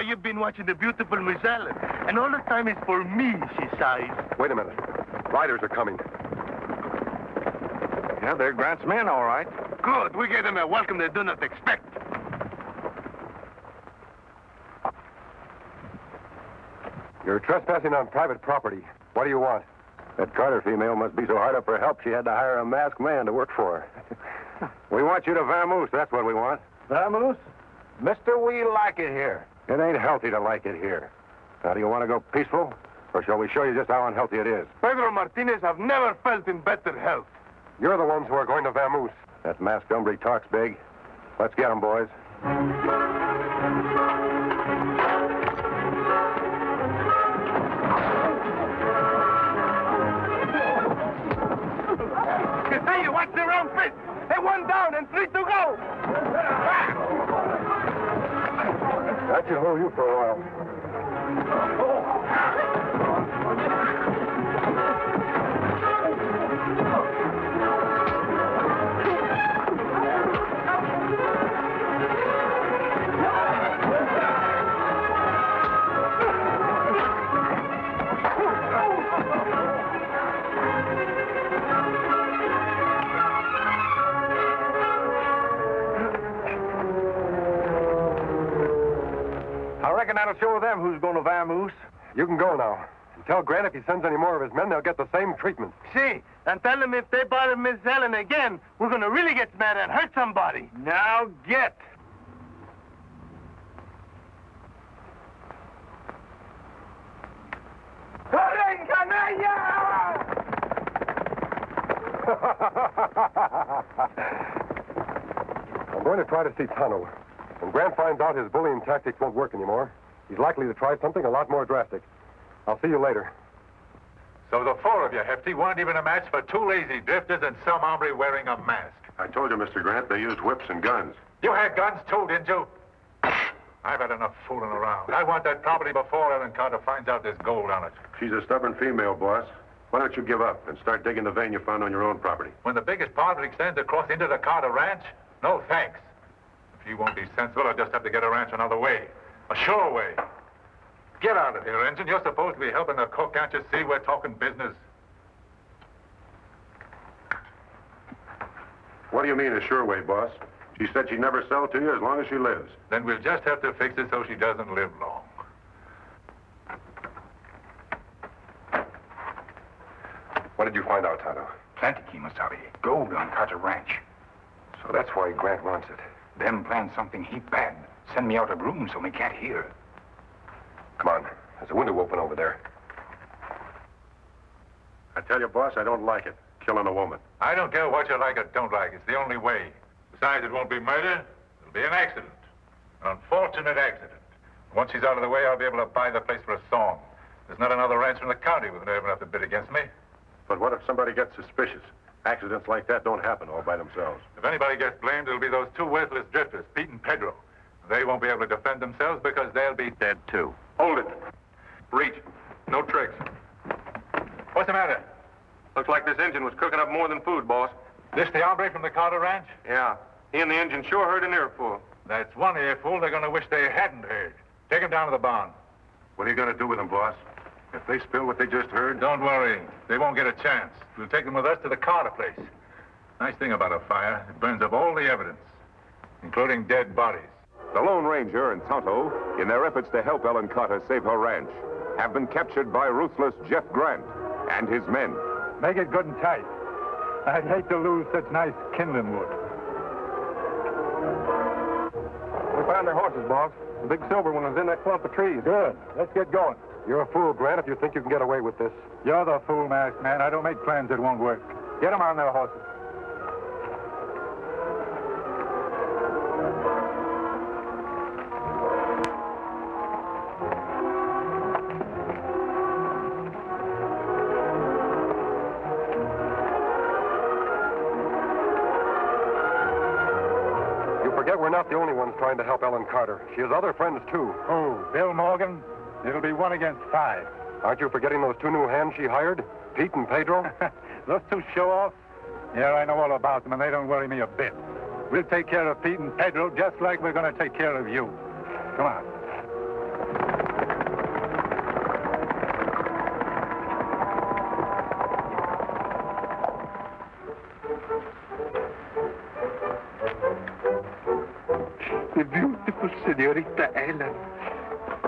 You've been watching the beautiful Michelle, and all the time is for me, she sighs. Wait a minute. Riders are coming. Yeah, they're Grant's men, all right. Good. We gave them a welcome they do not expect. You're trespassing on private property. What do you want? That Carter female must be so hard up for help she had to hire a masked man to work for her. We want you to vamoose, that's what we want. Vamoose? Mister, we like it here. It ain't healthy to like it here. Now, do you want to go peaceful, or shall we show you just how unhealthy it is? Pedro Martinez have never felt in better health. You're the ones who are going to vamoose. That masked hombre talks big. Let's get him, boys. Hey, watch the round fist. Hey, 1 down and 3 to go. That should hold you for a while. That'll show them who's going to vamoose. You can go now. And tell Grant if he sends any more of his men, they'll get the same treatment. See, and tell them if they bother Miss Ellen again, we're going to really get mad and hurt somebody. Now get. I'm going to try to see Tonto. When Grant finds out his bullying tactics won't work anymore, he's likely to try something a lot more drastic. I'll see you later. So the 4 of you, Hefty, weren't even a match for 2 lazy drifters and some hombre wearing a mask. I told you, Mr. Grant, they used whips and guns. You had guns too, didn't you? I've had enough fooling around. I want that property before Ellen Carter finds out there's gold on it. She's a stubborn female, boss. Why don't you give up and start digging the vein you found on your own property? When the biggest part of it extends across into the Carter ranch? No thanks. If you won't be sensible, I'll just have to get a ranch another way. A sure way. Get out of here, Ensign. You're supposed to be helping the cook. Can't you see we're talking business? What do you mean a sure way, boss? She said she'd never sell to you as long as she lives. Then we'll just have to fix it so she doesn't live long. What did you find out, Tonto? Plenty, Kemosabe. Gold on Carter Ranch. So that's why Grant wants it. Them planned something heap bad. Send me out of room so we can't hear. Come on. There's a window open over there. I tell you, boss, I don't like it. Killing a woman. I don't care what you like or don't like. It's the only way. Besides, it won't be murder. It'll be an accident. An unfortunate accident. Once she's out of the way, I'll be able to buy the place for a song. There's not another rancher in the county with nerve enough to bid against me. But what if somebody gets suspicious? Accidents like that don't happen all by themselves. If anybody gets blamed, it'll be those two worthless drifters, Pete and Pedro. They won't be able to defend themselves because they'll be dead, too. Hold it. Reach. No tricks. What's the matter? Looks like this engine was cooking up more than food, boss. This the hombre from the Carter Ranch? Yeah. He and the engine sure heard an earful. That's one earful they're going to wish they hadn't heard. Take him down to the barn. What are you going to do with them, boss? If they spill what they just heard... Don't worry. They won't get a chance. We'll take them with us to the Carter place. Nice thing about a fire, it burns up all the evidence, including dead bodies. The Lone Ranger and Tonto, in their efforts to help Ellen Carter save her ranch, have been captured by ruthless Jeff Grant and his men. Make it good and tight. I'd hate to lose such nice kindling wood. We found their horses, boss. The big silver one was in that clump of trees. Good. Let's get going. You're a fool, Grant, if you think you can get away with this. You're the fool, masked man. I don't make plans that won't work. Get them on their horses. We're not the only ones trying to help Ellen Carter. She has other friends, too. Oh, Bill Morgan? It'll be 1 against 5. Aren't you forgetting those 2 new hands she hired? Pete and Pedro? Those 2 show-offs? Yeah, I know all about them, and they don't worry me a bit. We'll take care of Pete and Pedro just like we're going to take care of you. Come on. The beautiful Senorita Ellen,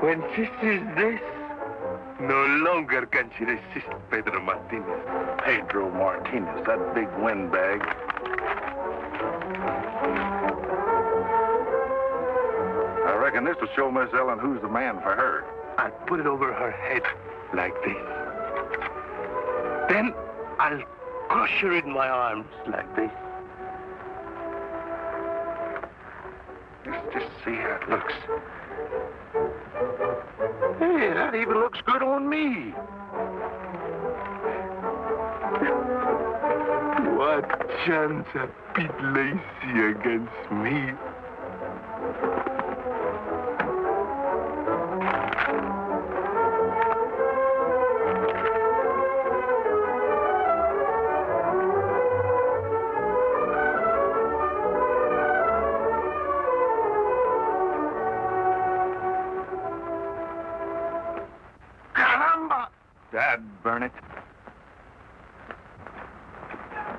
when she sees this, no longer can she resist Pedro Martinez. Pedro Martinez, that big windbag. I reckon this will show Miss Ellen who's the man for her. I'll put it over her head like this. Then I'll crush her in my arms like this. Let's just see how it looks. Hey, that even looks good on me. What chance of Pete Lacey against me? Dad, burn it.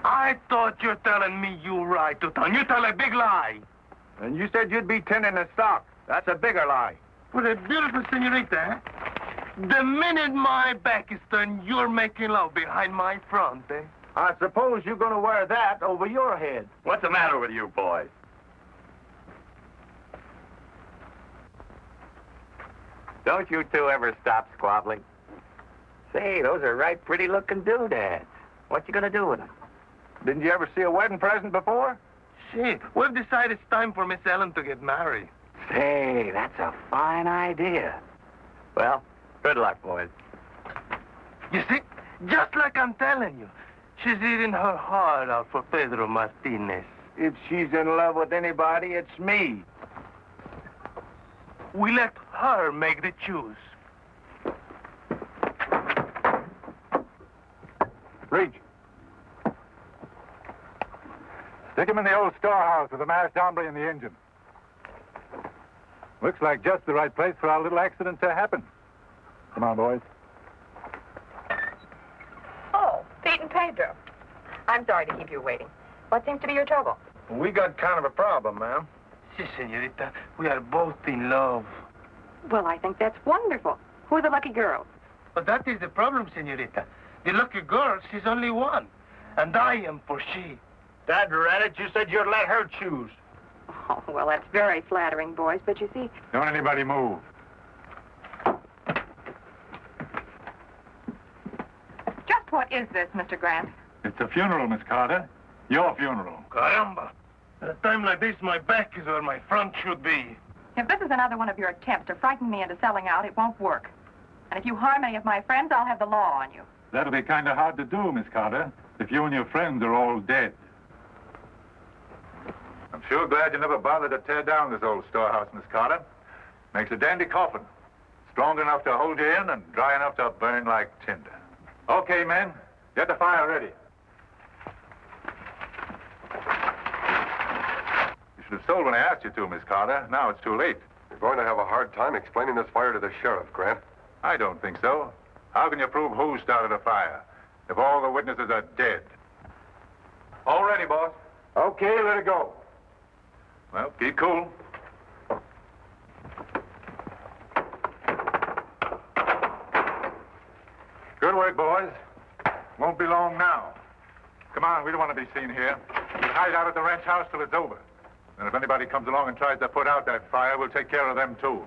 I thought you're telling me you right, Tutan. You tell a big lie. And you said you'd be 10 in the stock. That's a bigger lie. For a beautiful senorita, eh? The minute my back is turned, you're making love behind my front, eh? I suppose you're going to wear that over your head. What's the matter with you boys? Don't you two ever stop squabbling? Say, those are right pretty-looking doodads. What you gonna do with them? Didn't you ever see a wedding present before? Shit, we've decided it's time for Miss Ellen to get married. Say, that's a fine idea. Well, good luck, boys. You see, just like I'm telling you, she's eating her heart out for Pedro Martinez. If she's in love with anybody, it's me. We let her make the choose. Reach. Stick him in the old storehouse with the masked hombre in the engine. Looks like just the right place for our little accident to happen. Come on, boys. Oh, Pete and Pedro. I'm sorry to keep you waiting. What seems to be your trouble? We got kind of a problem, ma'am. Si, senorita. We are both in love. Well, I think that's wonderful. Who are the lucky girls? But that is the problem, senorita. The lucky girl, she's only one. And I am for she. Dad ran it. You said you'd let her choose. Oh, well, that's very flattering, boys. But you see... Don't anybody move. Just what is this, Mr. Grant? It's a funeral, Miss Carter. Your funeral. Caramba. At a time like this, my back is where my front should be. If this is another one of your attempts to frighten me into selling out, it won't work. And if you harm any of my friends, I'll have the law on you. That'll be kind of hard to do, Miss Carter, if you and your friends are all dead. I'm sure glad you never bothered to tear down this old storehouse, Miss Carter. Makes a dandy coffin. Strong enough to hold you in and dry enough to burn like tinder. Okay, men. Get the fire ready. You should have sold when I asked you to, Miss Carter. Now it's too late. You're going to have a hard time explaining this fire to the sheriff, Grant. I don't think so. How can you prove who started a fire if all the witnesses are dead? All ready, boss. Okay, let it go. Well, keep cool. Good work, boys. Won't be long now. Come on, we don't want to be seen here. We'll hide out at the ranch house till it's over. And if anybody comes along and tries to put out that fire, we'll take care of them, too.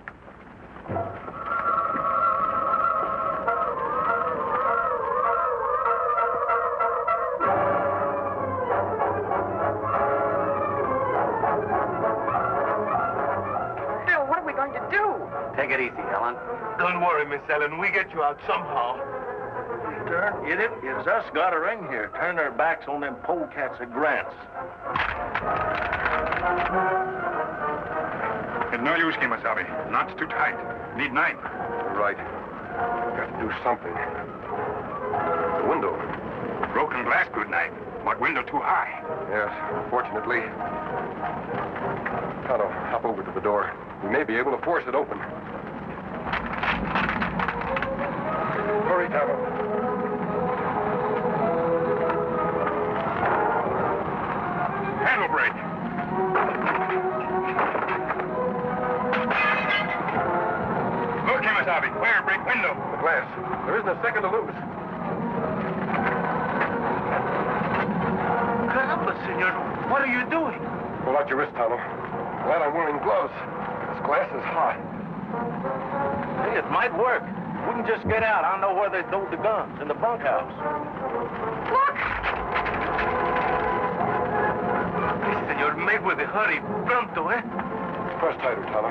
Phil, what are we going to do? Take it easy, Ellen. Don't worry, Miss Ellen. We get you out somehow. Darn idiot. It's us got her in here. Turn our backs on them polecats at Grant's. It's no use, Kimasabi. Knots too tight. Need knife. You're right. Got to do something. The window. Broken glass, good knife. But window too high. Yes, fortunately. Tonto, hop over to the door. We may be able to force it open. Hurry, Tonto. Handle brake. Look, Kimasabi. Where? Break window. The glass. There isn't a second to lose. Caramba, senor. What are you doing? Pull out your wrist, Tonto. Glad I'm wearing gloves. This glass is hot. Hey, it might work. We can just get out. I know where they stowed the guns, in the bunkhouse. Look! Hey, senor, make with a hurry. Pronto, eh? Press tighter, Tonto.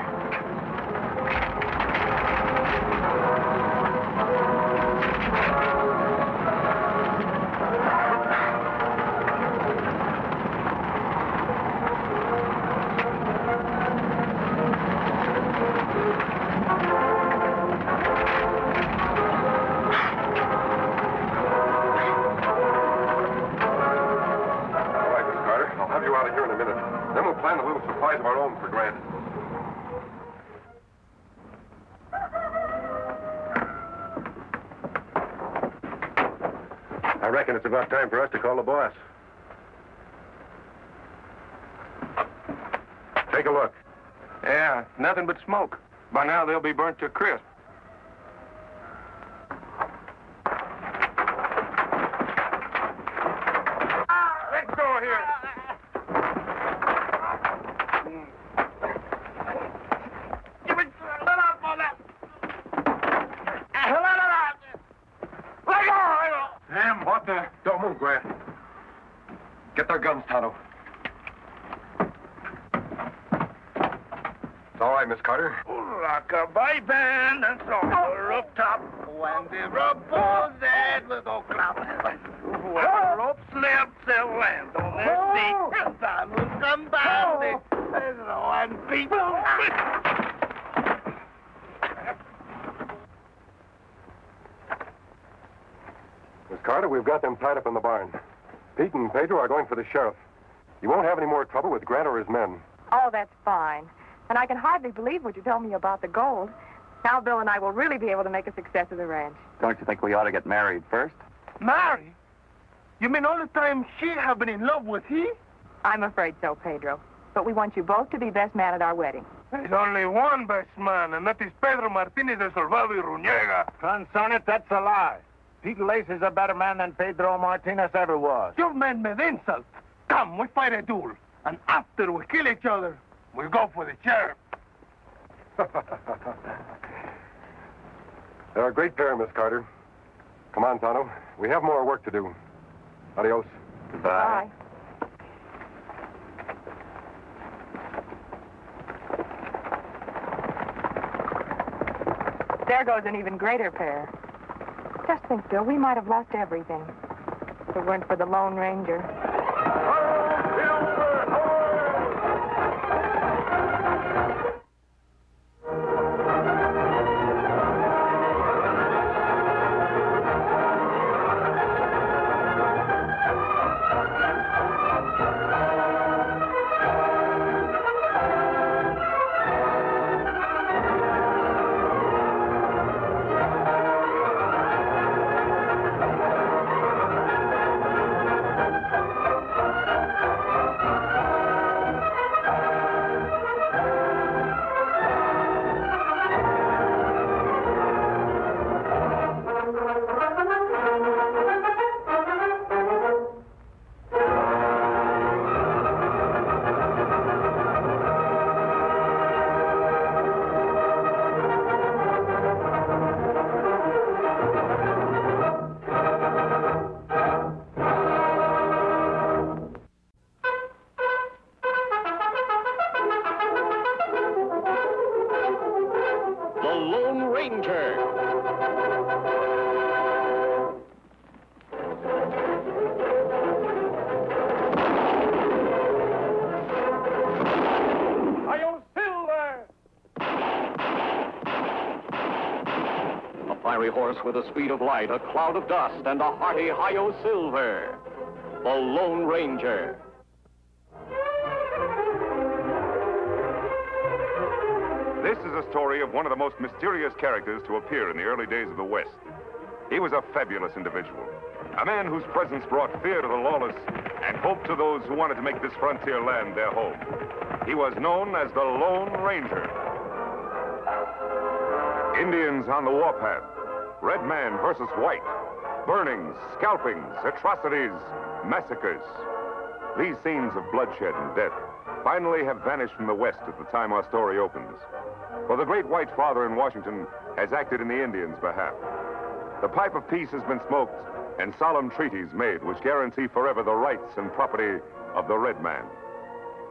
Plan a little supplies of our own for Grant. I reckon it's about time for us to call the boss. Take a look. Yeah, nothing but smoke. By now, they'll be burnt to a crisp. Let's go here. Damn, what the... Don't move, Grant. Get their guns, Tonto. It's all right, Miss Carter. Rock-a-bye band and song on the rooftop. When the rubble's head will go clap. When the rope slips, they'll land on their feet. And time will come by. There's no one people. Miss Carter, we've got them tied up in the barn. Pete and Pedro are going for the sheriff. You won't have any more trouble with Grant or his men. Oh, that's fine. And I can hardly believe what you told me about the gold. Now Bill and I will really be able to make a success of the ranch. Don't you think we ought to get married first? Marry? You mean all the time she have been in love with he? I'm afraid so, Pedro. But we want you both to be best man at our wedding. There's only one best man, and that is Pedro Martinez de Salvado y Grjngo. Concernet, that's a lie. Pete Lace is a better man than Pedro Martinez ever was. Your men made insult. Come, we fight a duel. And after we kill each other, we go for the sheriff. They're a great pair, Miss Carter. Come on, Tonto. We have more work to do. Adios. Goodbye. There goes an even greater pair. Just think, Bill, we might have lost everything if it weren't for the Lone Ranger. Horse with the speed of light, a cloud of dust, and a hearty hi-yo silver. The Lone Ranger. This is a story of one of the most mysterious characters to appear in the early days of the West. He was a fabulous individual, a man whose presence brought fear to the lawless and hope to those who wanted to make this frontier land their home. He was known as the Lone Ranger. Indians on the warpath. Red man versus white. Burnings, scalpings, atrocities, massacres. These scenes of bloodshed and death finally have vanished from the West at the time our story opens. For the great white father in Washington has acted in the Indians' behalf. The pipe of peace has been smoked and solemn treaties made which guarantee forever the rights and property of the red man.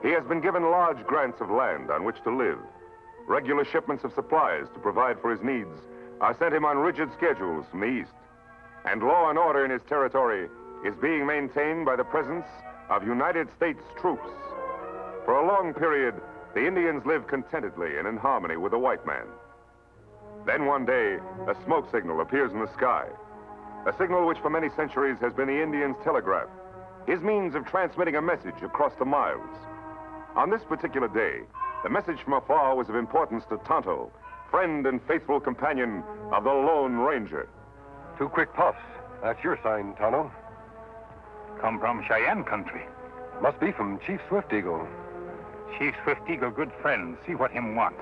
He has been given large grants of land on which to live. Regular shipments of supplies to provide for his needs are sent him on rigid schedules from the east. And law and order in his territory is being maintained by the presence of United States troops. For a long period, the Indians lived contentedly and in harmony with the white man. Then one day, a smoke signal appears in the sky. A signal which for many centuries has been the Indian's telegraph, his means of transmitting a message across the miles. On this particular day, the message from afar was of importance to Tonto, friend and faithful companion of the Lone Ranger. 2 quick puffs. That's your sign, Tonto. Come from Cheyenne country. Must be from Chief Swift Eagle. Chief Swift Eagle, good friend. See what him want.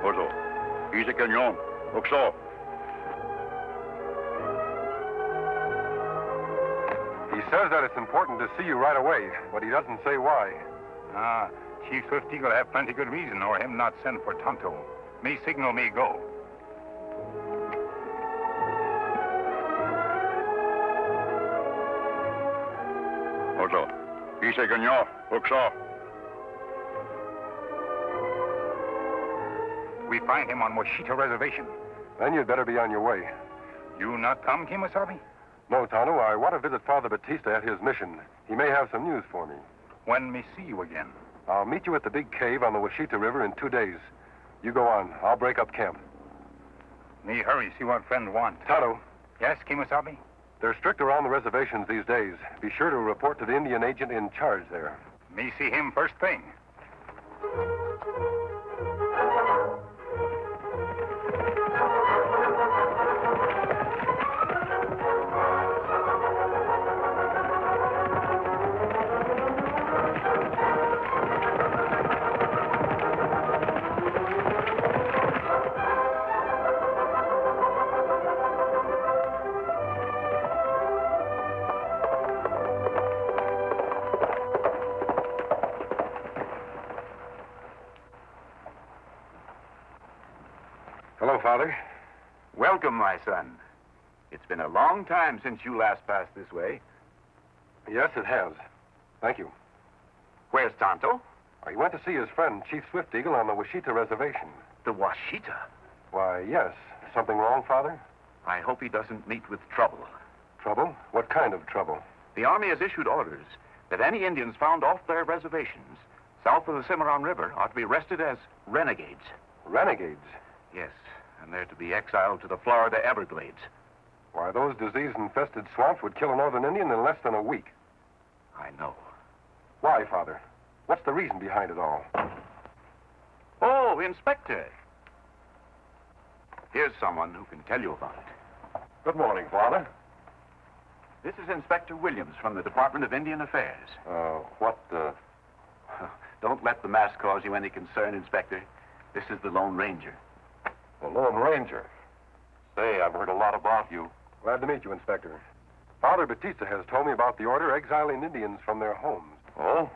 Oso, dice cañón. Oxo. He says that it's important to see you right away, but he doesn't say why. Chief Swift Eagle have plenty good reason or him not send for Tonto. Me signal me go. Oso, dice cañón. Oxo. We find him on Washita Reservation. Then you'd better be on your way. You not come, Kemosabe? No, Tonto, I want to visit Father Batista at his mission. He may have some news for me. When me see you again? I'll meet you at the big cave on the Washita River in 2 days. You go on. I'll break up camp. Me hurry, see what friend want. Tonto. Yes, Kemosabe? They're strict around the reservations these days. Be sure to report to the Indian agent in charge there. Me see him first thing. Welcome, my son. It's been a long time since you last passed this way. Yes, it has. Thank you. Where's Tonto? He went to see his friend, Chief Swift Eagle, on the Washita Reservation. The Washita? Why, yes. Something wrong, Father? I hope he doesn't meet with trouble. Trouble? What kind of trouble? The Army has issued orders that any Indians found off their reservations south of the Cimarron River are to be arrested as renegades. Renegades? Yes, and they're to be exiled to the Florida Everglades. Why, those disease-infested swamps would kill a northern Indian in less than a week. I know. Why, Father? What's the reason behind it all? Oh, Inspector. Here's someone who can tell you about it. Good morning, Father. This is Inspector Williams from the Department of Indian Affairs. Don't let the mask cause you any concern, Inspector. This is the Lone Ranger. The Lone Ranger? Say, I've heard a lot about you. Glad to meet you, Inspector. Father Batista has told me about the order exiling Indians from their homes. Oh?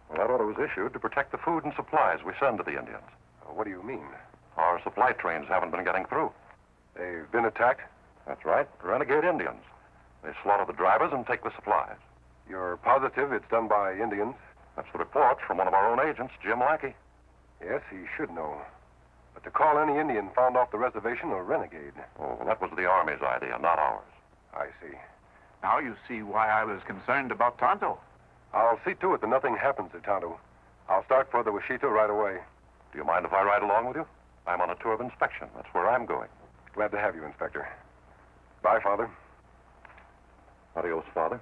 Well, that order was issued to protect the food and supplies we send to the Indians. What do you mean? Our supply trains haven't been getting through. They've been attacked? That's right. Renegade Indians. They slaughter the drivers and take the supplies. You're positive it's done by Indians? That's the report from one of our own agents, Jim Lackey. Yes, he should know. But to call any Indian found off the reservation a renegade. Oh, well, that was the Army's idea, not ours. I see. Now you see why I was concerned about Tonto. I'll see to it that nothing happens at Tonto. I'll start for the Washita right away. Do you mind if I ride along with you? I'm on a tour of inspection. That's where I'm going. Glad to have you, Inspector. Bye, Father. Adios, Father.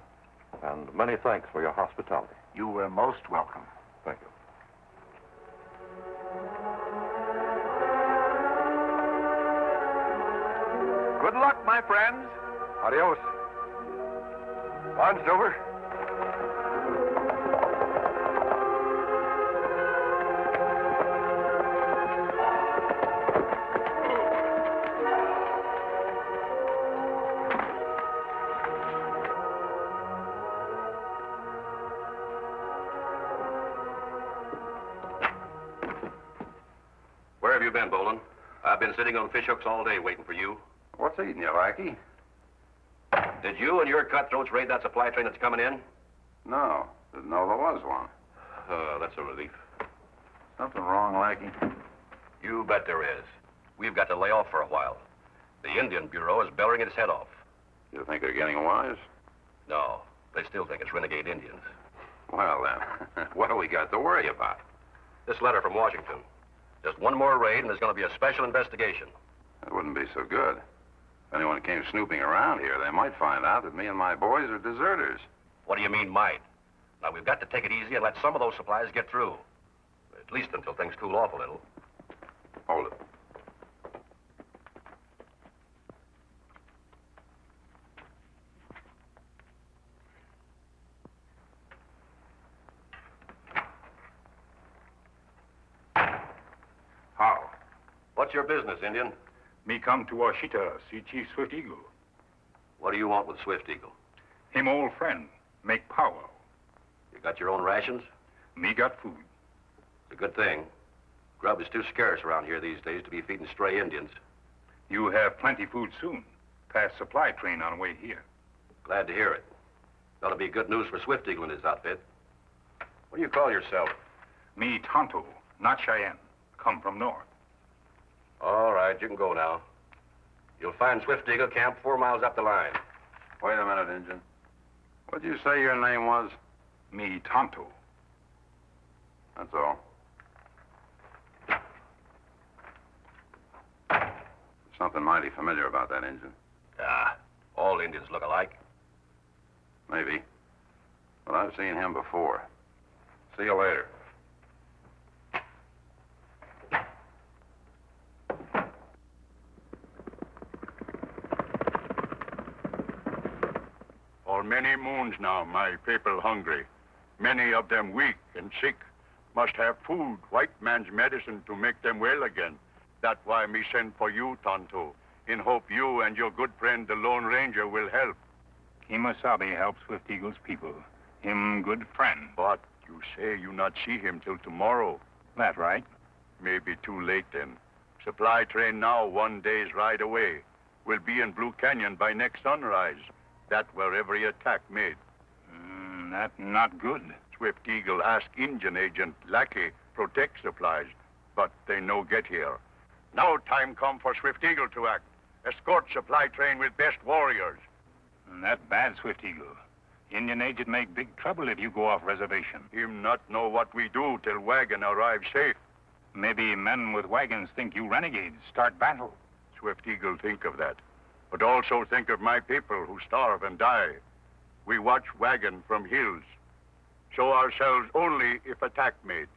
And many thanks for your hospitality. You were most welcome. Thank you. Good luck, my friends. Adios. On, Silver. Where have you been, Bolin? I've been sitting on fish hooks all day waiting for you. What's eating you, Lackey? Did you and your cutthroats raid that supply train that's coming in? No. Didn't know there was one. That's a relief. Something wrong, Lackey? You bet there is. We've got to lay off for a while. The Indian Bureau is bellowing its head off. You think they're getting wise? No, they still think it's renegade Indians. Well, then, what do we got to worry about? This letter from Washington. Just one more raid and there's going to be a special investigation. It wouldn't be so good. If anyone came snooping around here, they might find out that me and my boys are deserters. What do you mean, might? Now, we've got to take it easy and let some of those supplies get through. At least until things cool off a little. Hold it. How? What's your business, Indian? Me come to Washita, see Chief Swift Eagle. What do you want with Swift Eagle? Him old friend, make powwow. You got your own rations? Me got food. It's a good thing. Grub is too scarce around here these days to be feeding stray Indians. You have plenty food soon. Past supply train on the way here. Glad to hear it. That'll be good news for Swift Eagle and his outfit. What do you call yourself? Me Tonto, not Cheyenne. Come from north. All right, you can go now. You'll find Swift Eagle camped 4 miles up the line. Wait a minute, Injun. What'd you say your name was? Me Tonto. That's all. Something mighty familiar about that Injun. Ah, all Indians look alike. Maybe. But I've seen him before. See you later. For many moons now, my people hungry. Many of them weak and sick. Must have food, white man's medicine to make them well again. That's why me send for you, Tonto, in hope you and your good friend, the Lone Ranger, will help. Kemosabe helps Swift Eagle's people. Him good friend. But you say you not see him till tomorrow. That right. Maybe too late then. Supply train now 1 day's ride away. will be in Blue Canyon by next sunrise. That where every attack made. That not good. Swift Eagle ask Indian agent Lackey protect supplies, but they no get here. Now time come for Swift Eagle to act. Escort supply train with best warriors. That bad, Swift Eagle. Indian agent make big trouble if you go off reservation. Him not know what we do till wagon arrive safe. Maybe men with wagons think you renegades. Start battle. Swift Eagle think of that. But also think of my people who starve and die. We watch wagon from hills. Show ourselves only if attack made.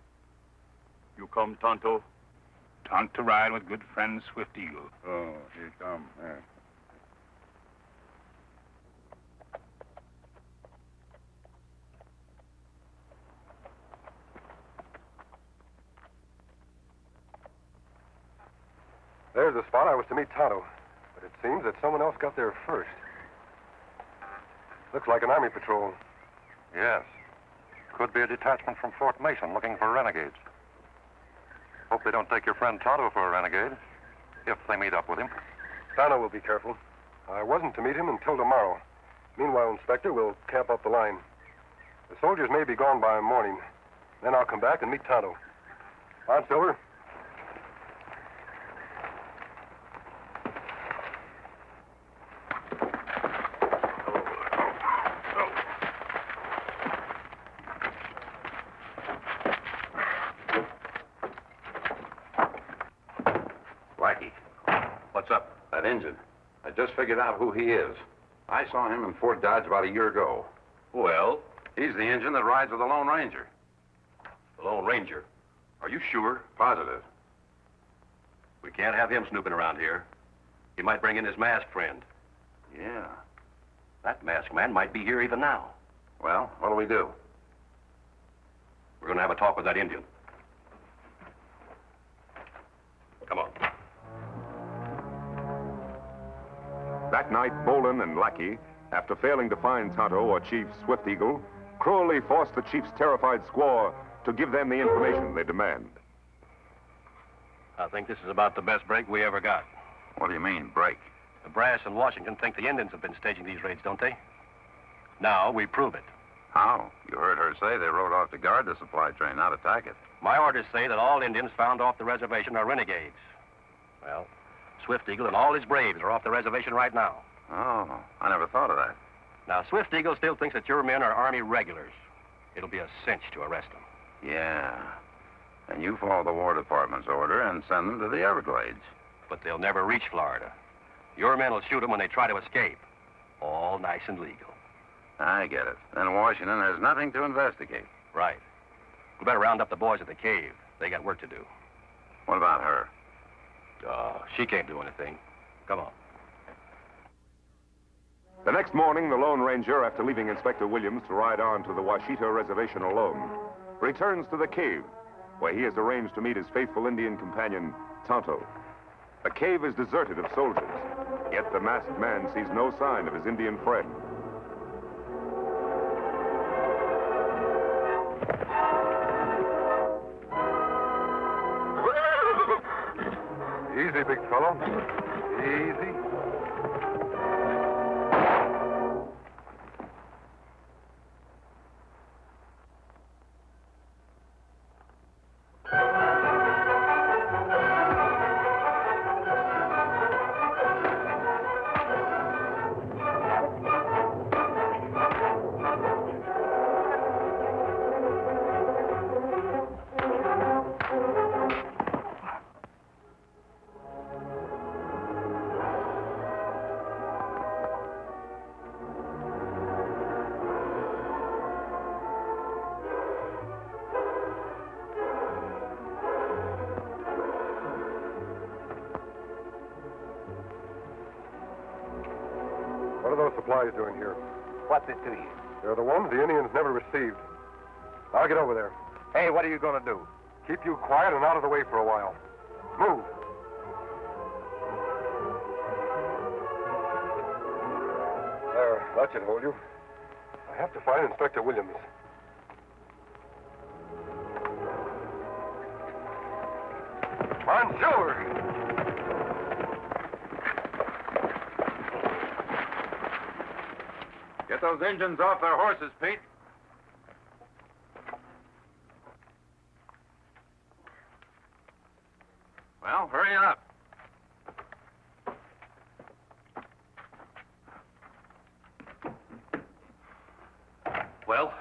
You come, Tonto? Tonto ride with good friend Swift Eagle. Oh, he come. Yeah. There's the spot I was to meet Tonto. But it seems that someone else got there first. Looks like an army patrol. Yes. Could be a detachment from Fort Mason looking for renegades. Hope they don't take your friend Tonto for a renegade, if they meet up with him. Tonto will be careful. I wasn't to meet him until tomorrow. Meanwhile, Inspector, we'll camp up the line. The soldiers may be gone by morning. Then I'll come back and meet Tonto. On, Silver. Injun. I just figured out who he is. I saw him in Fort Dodge about a year ago. Well, He's the Injun that rides with the Lone Ranger. the Lone Ranger. Are you sure? Positive. We can't have him snooping around here. He might bring in his masked friend. Yeah. That masked man might be here even now. Well, what'll we do? We're going to have a talk with that Indian. Come on. That night, Bolin and Lackey, after failing to find Tonto or Chief Swift Eagle, cruelly forced the chief's terrified squaw to give them the information they demand. I think this is about the best break we ever got. What do you mean, break? The brass in Washington think the Indians have been staging these raids, don't they? Now we prove it. How? You heard her say they rode off to guard the supply train, not attack it. My orders say that all Indians found off the reservation are renegades. Well, Swift Eagle and all his braves are off the reservation right now. Oh, I never thought of that. Now, Swift Eagle still thinks that your men are Army regulars. It'll be a cinch to arrest them. Yeah. And you follow the War Department's order and send them to the Everglades. But they'll never reach Florida. Your men will shoot them when they try to escape. All nice and legal. I get it. In Washington, there's nothing to investigate. Right. We better round up the boys at the cave. They got work to do. What about her? She can't do anything. Come on. The next morning, the Lone Ranger, after leaving Inspector Williams to ride on to the Washita Reservation alone, returns to the cave, where he has arranged to meet his faithful Indian companion, Tonto. The cave is deserted of soldiers, yet the masked man sees no sign of his Indian friend. Easy, big fellow. Easy. What are those supplies doing here? What's it to you? They're the ones the Indians never received. I'll get over there. Hey, what are you going to do? Keep you quiet and out of the way for a while. Move. There, that should hold you. I have to find Inspector Williams. On, Silver! Get those engines off their horses, Pete. Well, hurry up. Well,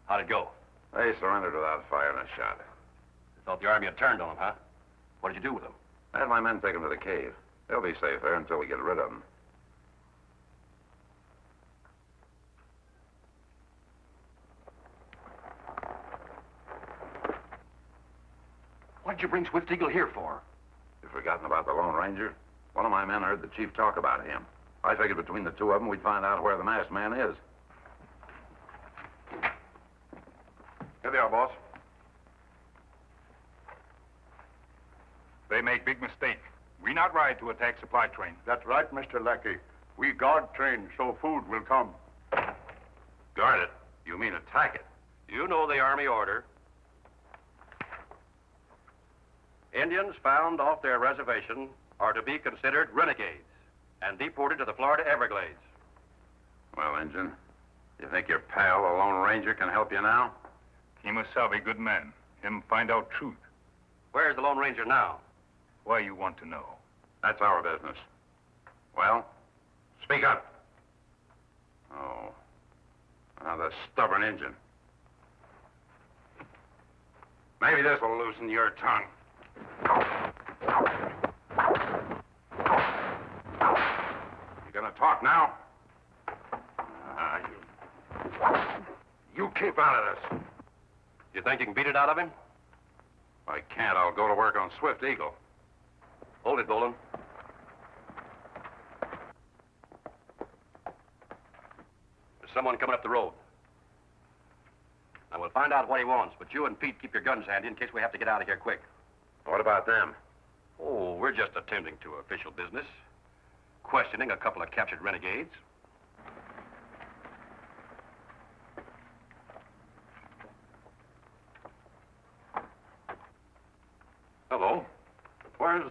how'd it go? They surrendered without firing a shot. I thought the Army had turned on them, huh? What did you do with them? I had my men take them to the cave. They'll be safe there until we get rid of them. What did you bring Swift Eagle here for? You've forgotten about the Lone Ranger? One of my men heard the chief talk about him. I figured between the two of them we'd find out where the masked man is. Here they are, boss. They make big mistake. We not ride to attack supply train. That's right, Mr. Lackey. We guard train so food will come. Guard it? You mean attack it? You know the Army order. Indians found off their reservation are to be considered renegades and deported to the Florida Everglades. Well, Injun, you think your pal, the Lone Ranger, can help you now? He must be good man. Him find out truth. Where's the Lone Ranger now? Why you want to know? That's our business. Well, speak up. Oh, another stubborn Injun. Maybe this will loosen your tongue. You gonna talk now? You keep out of this. You think you can beat it out of him? If I can't, I'll go to work on Swift Eagle. Hold it, Boland. There's someone coming up the road. I will find out what he wants, but you and Pete keep your guns handy in case we have to get out of here quick. What about them? Oh, we're just attending to official business. Questioning a couple of captured renegades. Hello. Where's...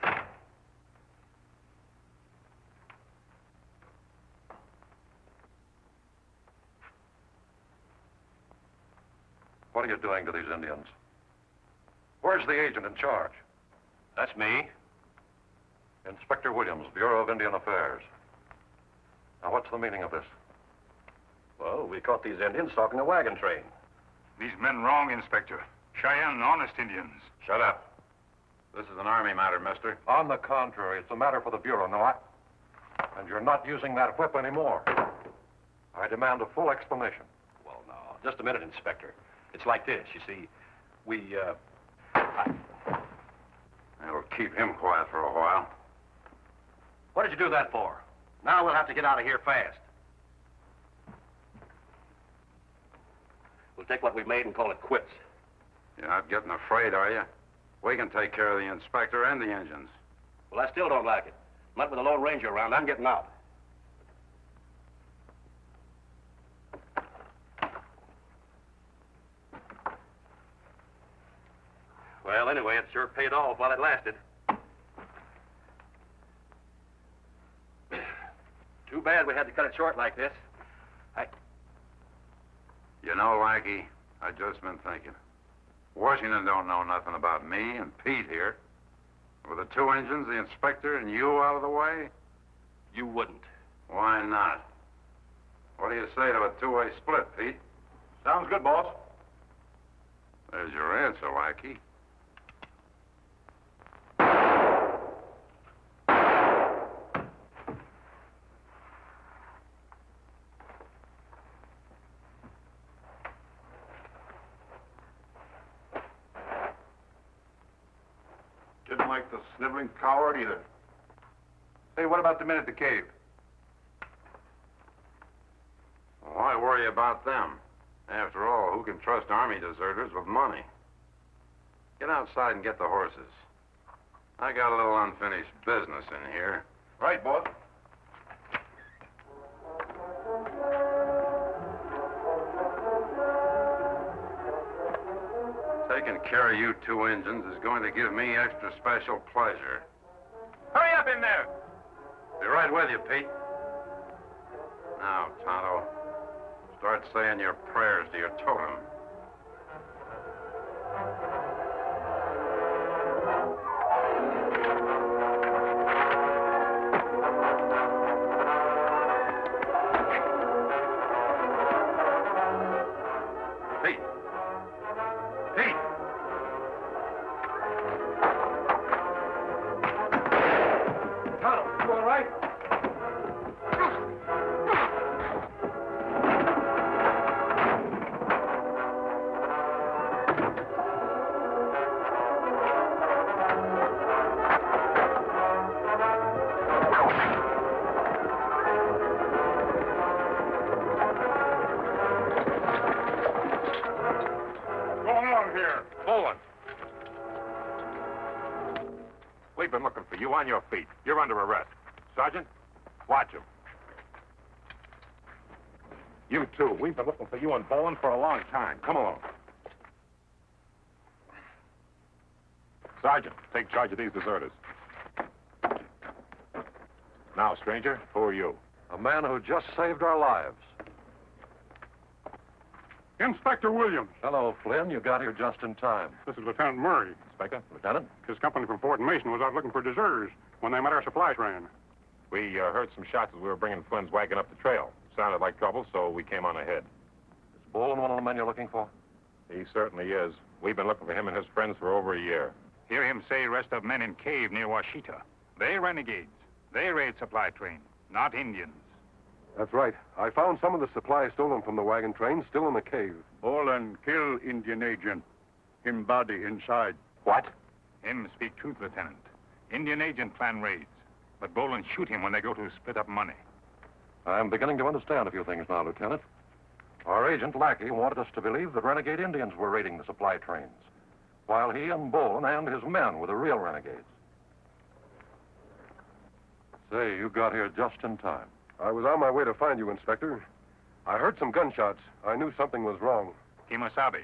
What are you doing to these Indians? Where's the agent in charge? That's me. Inspector Williams, Bureau of Indian Affairs. Now, what's the meaning of this? Well, we caught these Indians stalking a wagon train. These men wrong, Inspector. Cheyenne, honest Indians. Shut up. This is an Army matter, mister. On the contrary, it's a matter for the Bureau, no? And you're not using that whip anymore. I demand a full explanation. Well, now, just a minute, Inspector. It's like this, you see. It'll keep him quiet for a while. What did you do that for? Now we'll have to get out of here fast. We'll take what we've made and call it quits. You're not getting afraid, are you? We can take care of the inspector and the engines. Well, I still don't like it. Not with the Lone Ranger around. I'm getting out. Well, anyway, it sure paid off while it lasted. Too bad we had to cut it short like this. You know, Lackey, I just been thinking. Washington don't know nothing about me and Pete here. With the two engines, the inspector, and you out of the way? You wouldn't. Why not? What do you say to a two-way split, Pete? Sounds good, boss. There's your answer, Lackey. Didn't like the sniveling coward either. Hey, what about the men at the cave? Why worry about them? After all, who can trust Army deserters with money? Get outside and get the horses. I got a little unfinished business in here. Right, boss. Taking care of you two engines is going to give me extra special pleasure. Hurry up in there! Be right with you, Pete. Now, Tonto, Start saying your prayers to your totem. Pete! Pete! Tonto, you all right? We've been looking for you on your feet. You're under arrest. Sergeant, watch him. You too. We've been looking for you and Boland for a long time. Come along. Sergeant, take charge of these deserters. Now, stranger, who are you? A man who just saved our lives. Inspector Williams. Hello, Flynn. You got here just in time. This is Lieutenant Murray. Inspector? Lieutenant? His company from Fort Mason was out looking for deserters when they met our supply train. We heard some shots as we were bringing Flynn's wagon up the trail. Sounded like trouble, so we came on ahead. Is Boland one of the men you're looking for? He certainly is. We've been looking for him and his friends for over a year. Hear him say rest of men in cave near Washita. They renegades. They raid supply train, not Indians. That's right. I found some of the supplies stolen from the wagon train still in the cave. Boland kill Indian agent. Him body inside. What? Him speak truth, Lieutenant. Indian agent plan raids. But Boland shoot him when they go to split up money. I'm beginning to understand a few things now, Lieutenant. Our agent, Lackey, wanted us to believe that renegade Indians were raiding the supply trains, while he and Boland and his men were the real renegades. Say, you got here just in time. I was on my way to find you, Inspector. I heard some gunshots. I knew something was wrong. Kimosabe.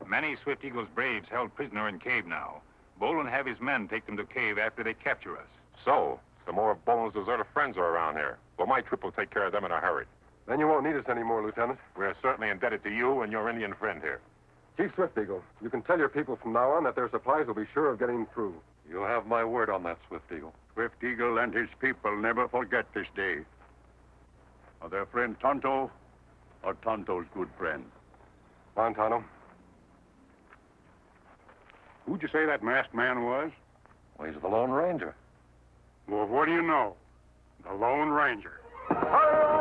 Many Swift Eagle's braves held prisoner in cave now. Boland have his men take them to cave after they capture us. So, some more of Boland's deserter friends are around here. Well, my troop will take care of them in a hurry. Then you won't need us anymore, Lieutenant. We're certainly indebted to you and your Indian friend here. Chief Swift Eagle, you can tell your people from now on that their supplies will be sure of getting through. You have my word on that, Swift Eagle. Swift Eagle and his people never forget this day. Are their friend Tonto or Tonto's good friend? Come on, Tonto. Who'd you say that masked man was? Well, he's the Lone Ranger. Well, what do you know? The Lone Ranger. Hi-yo!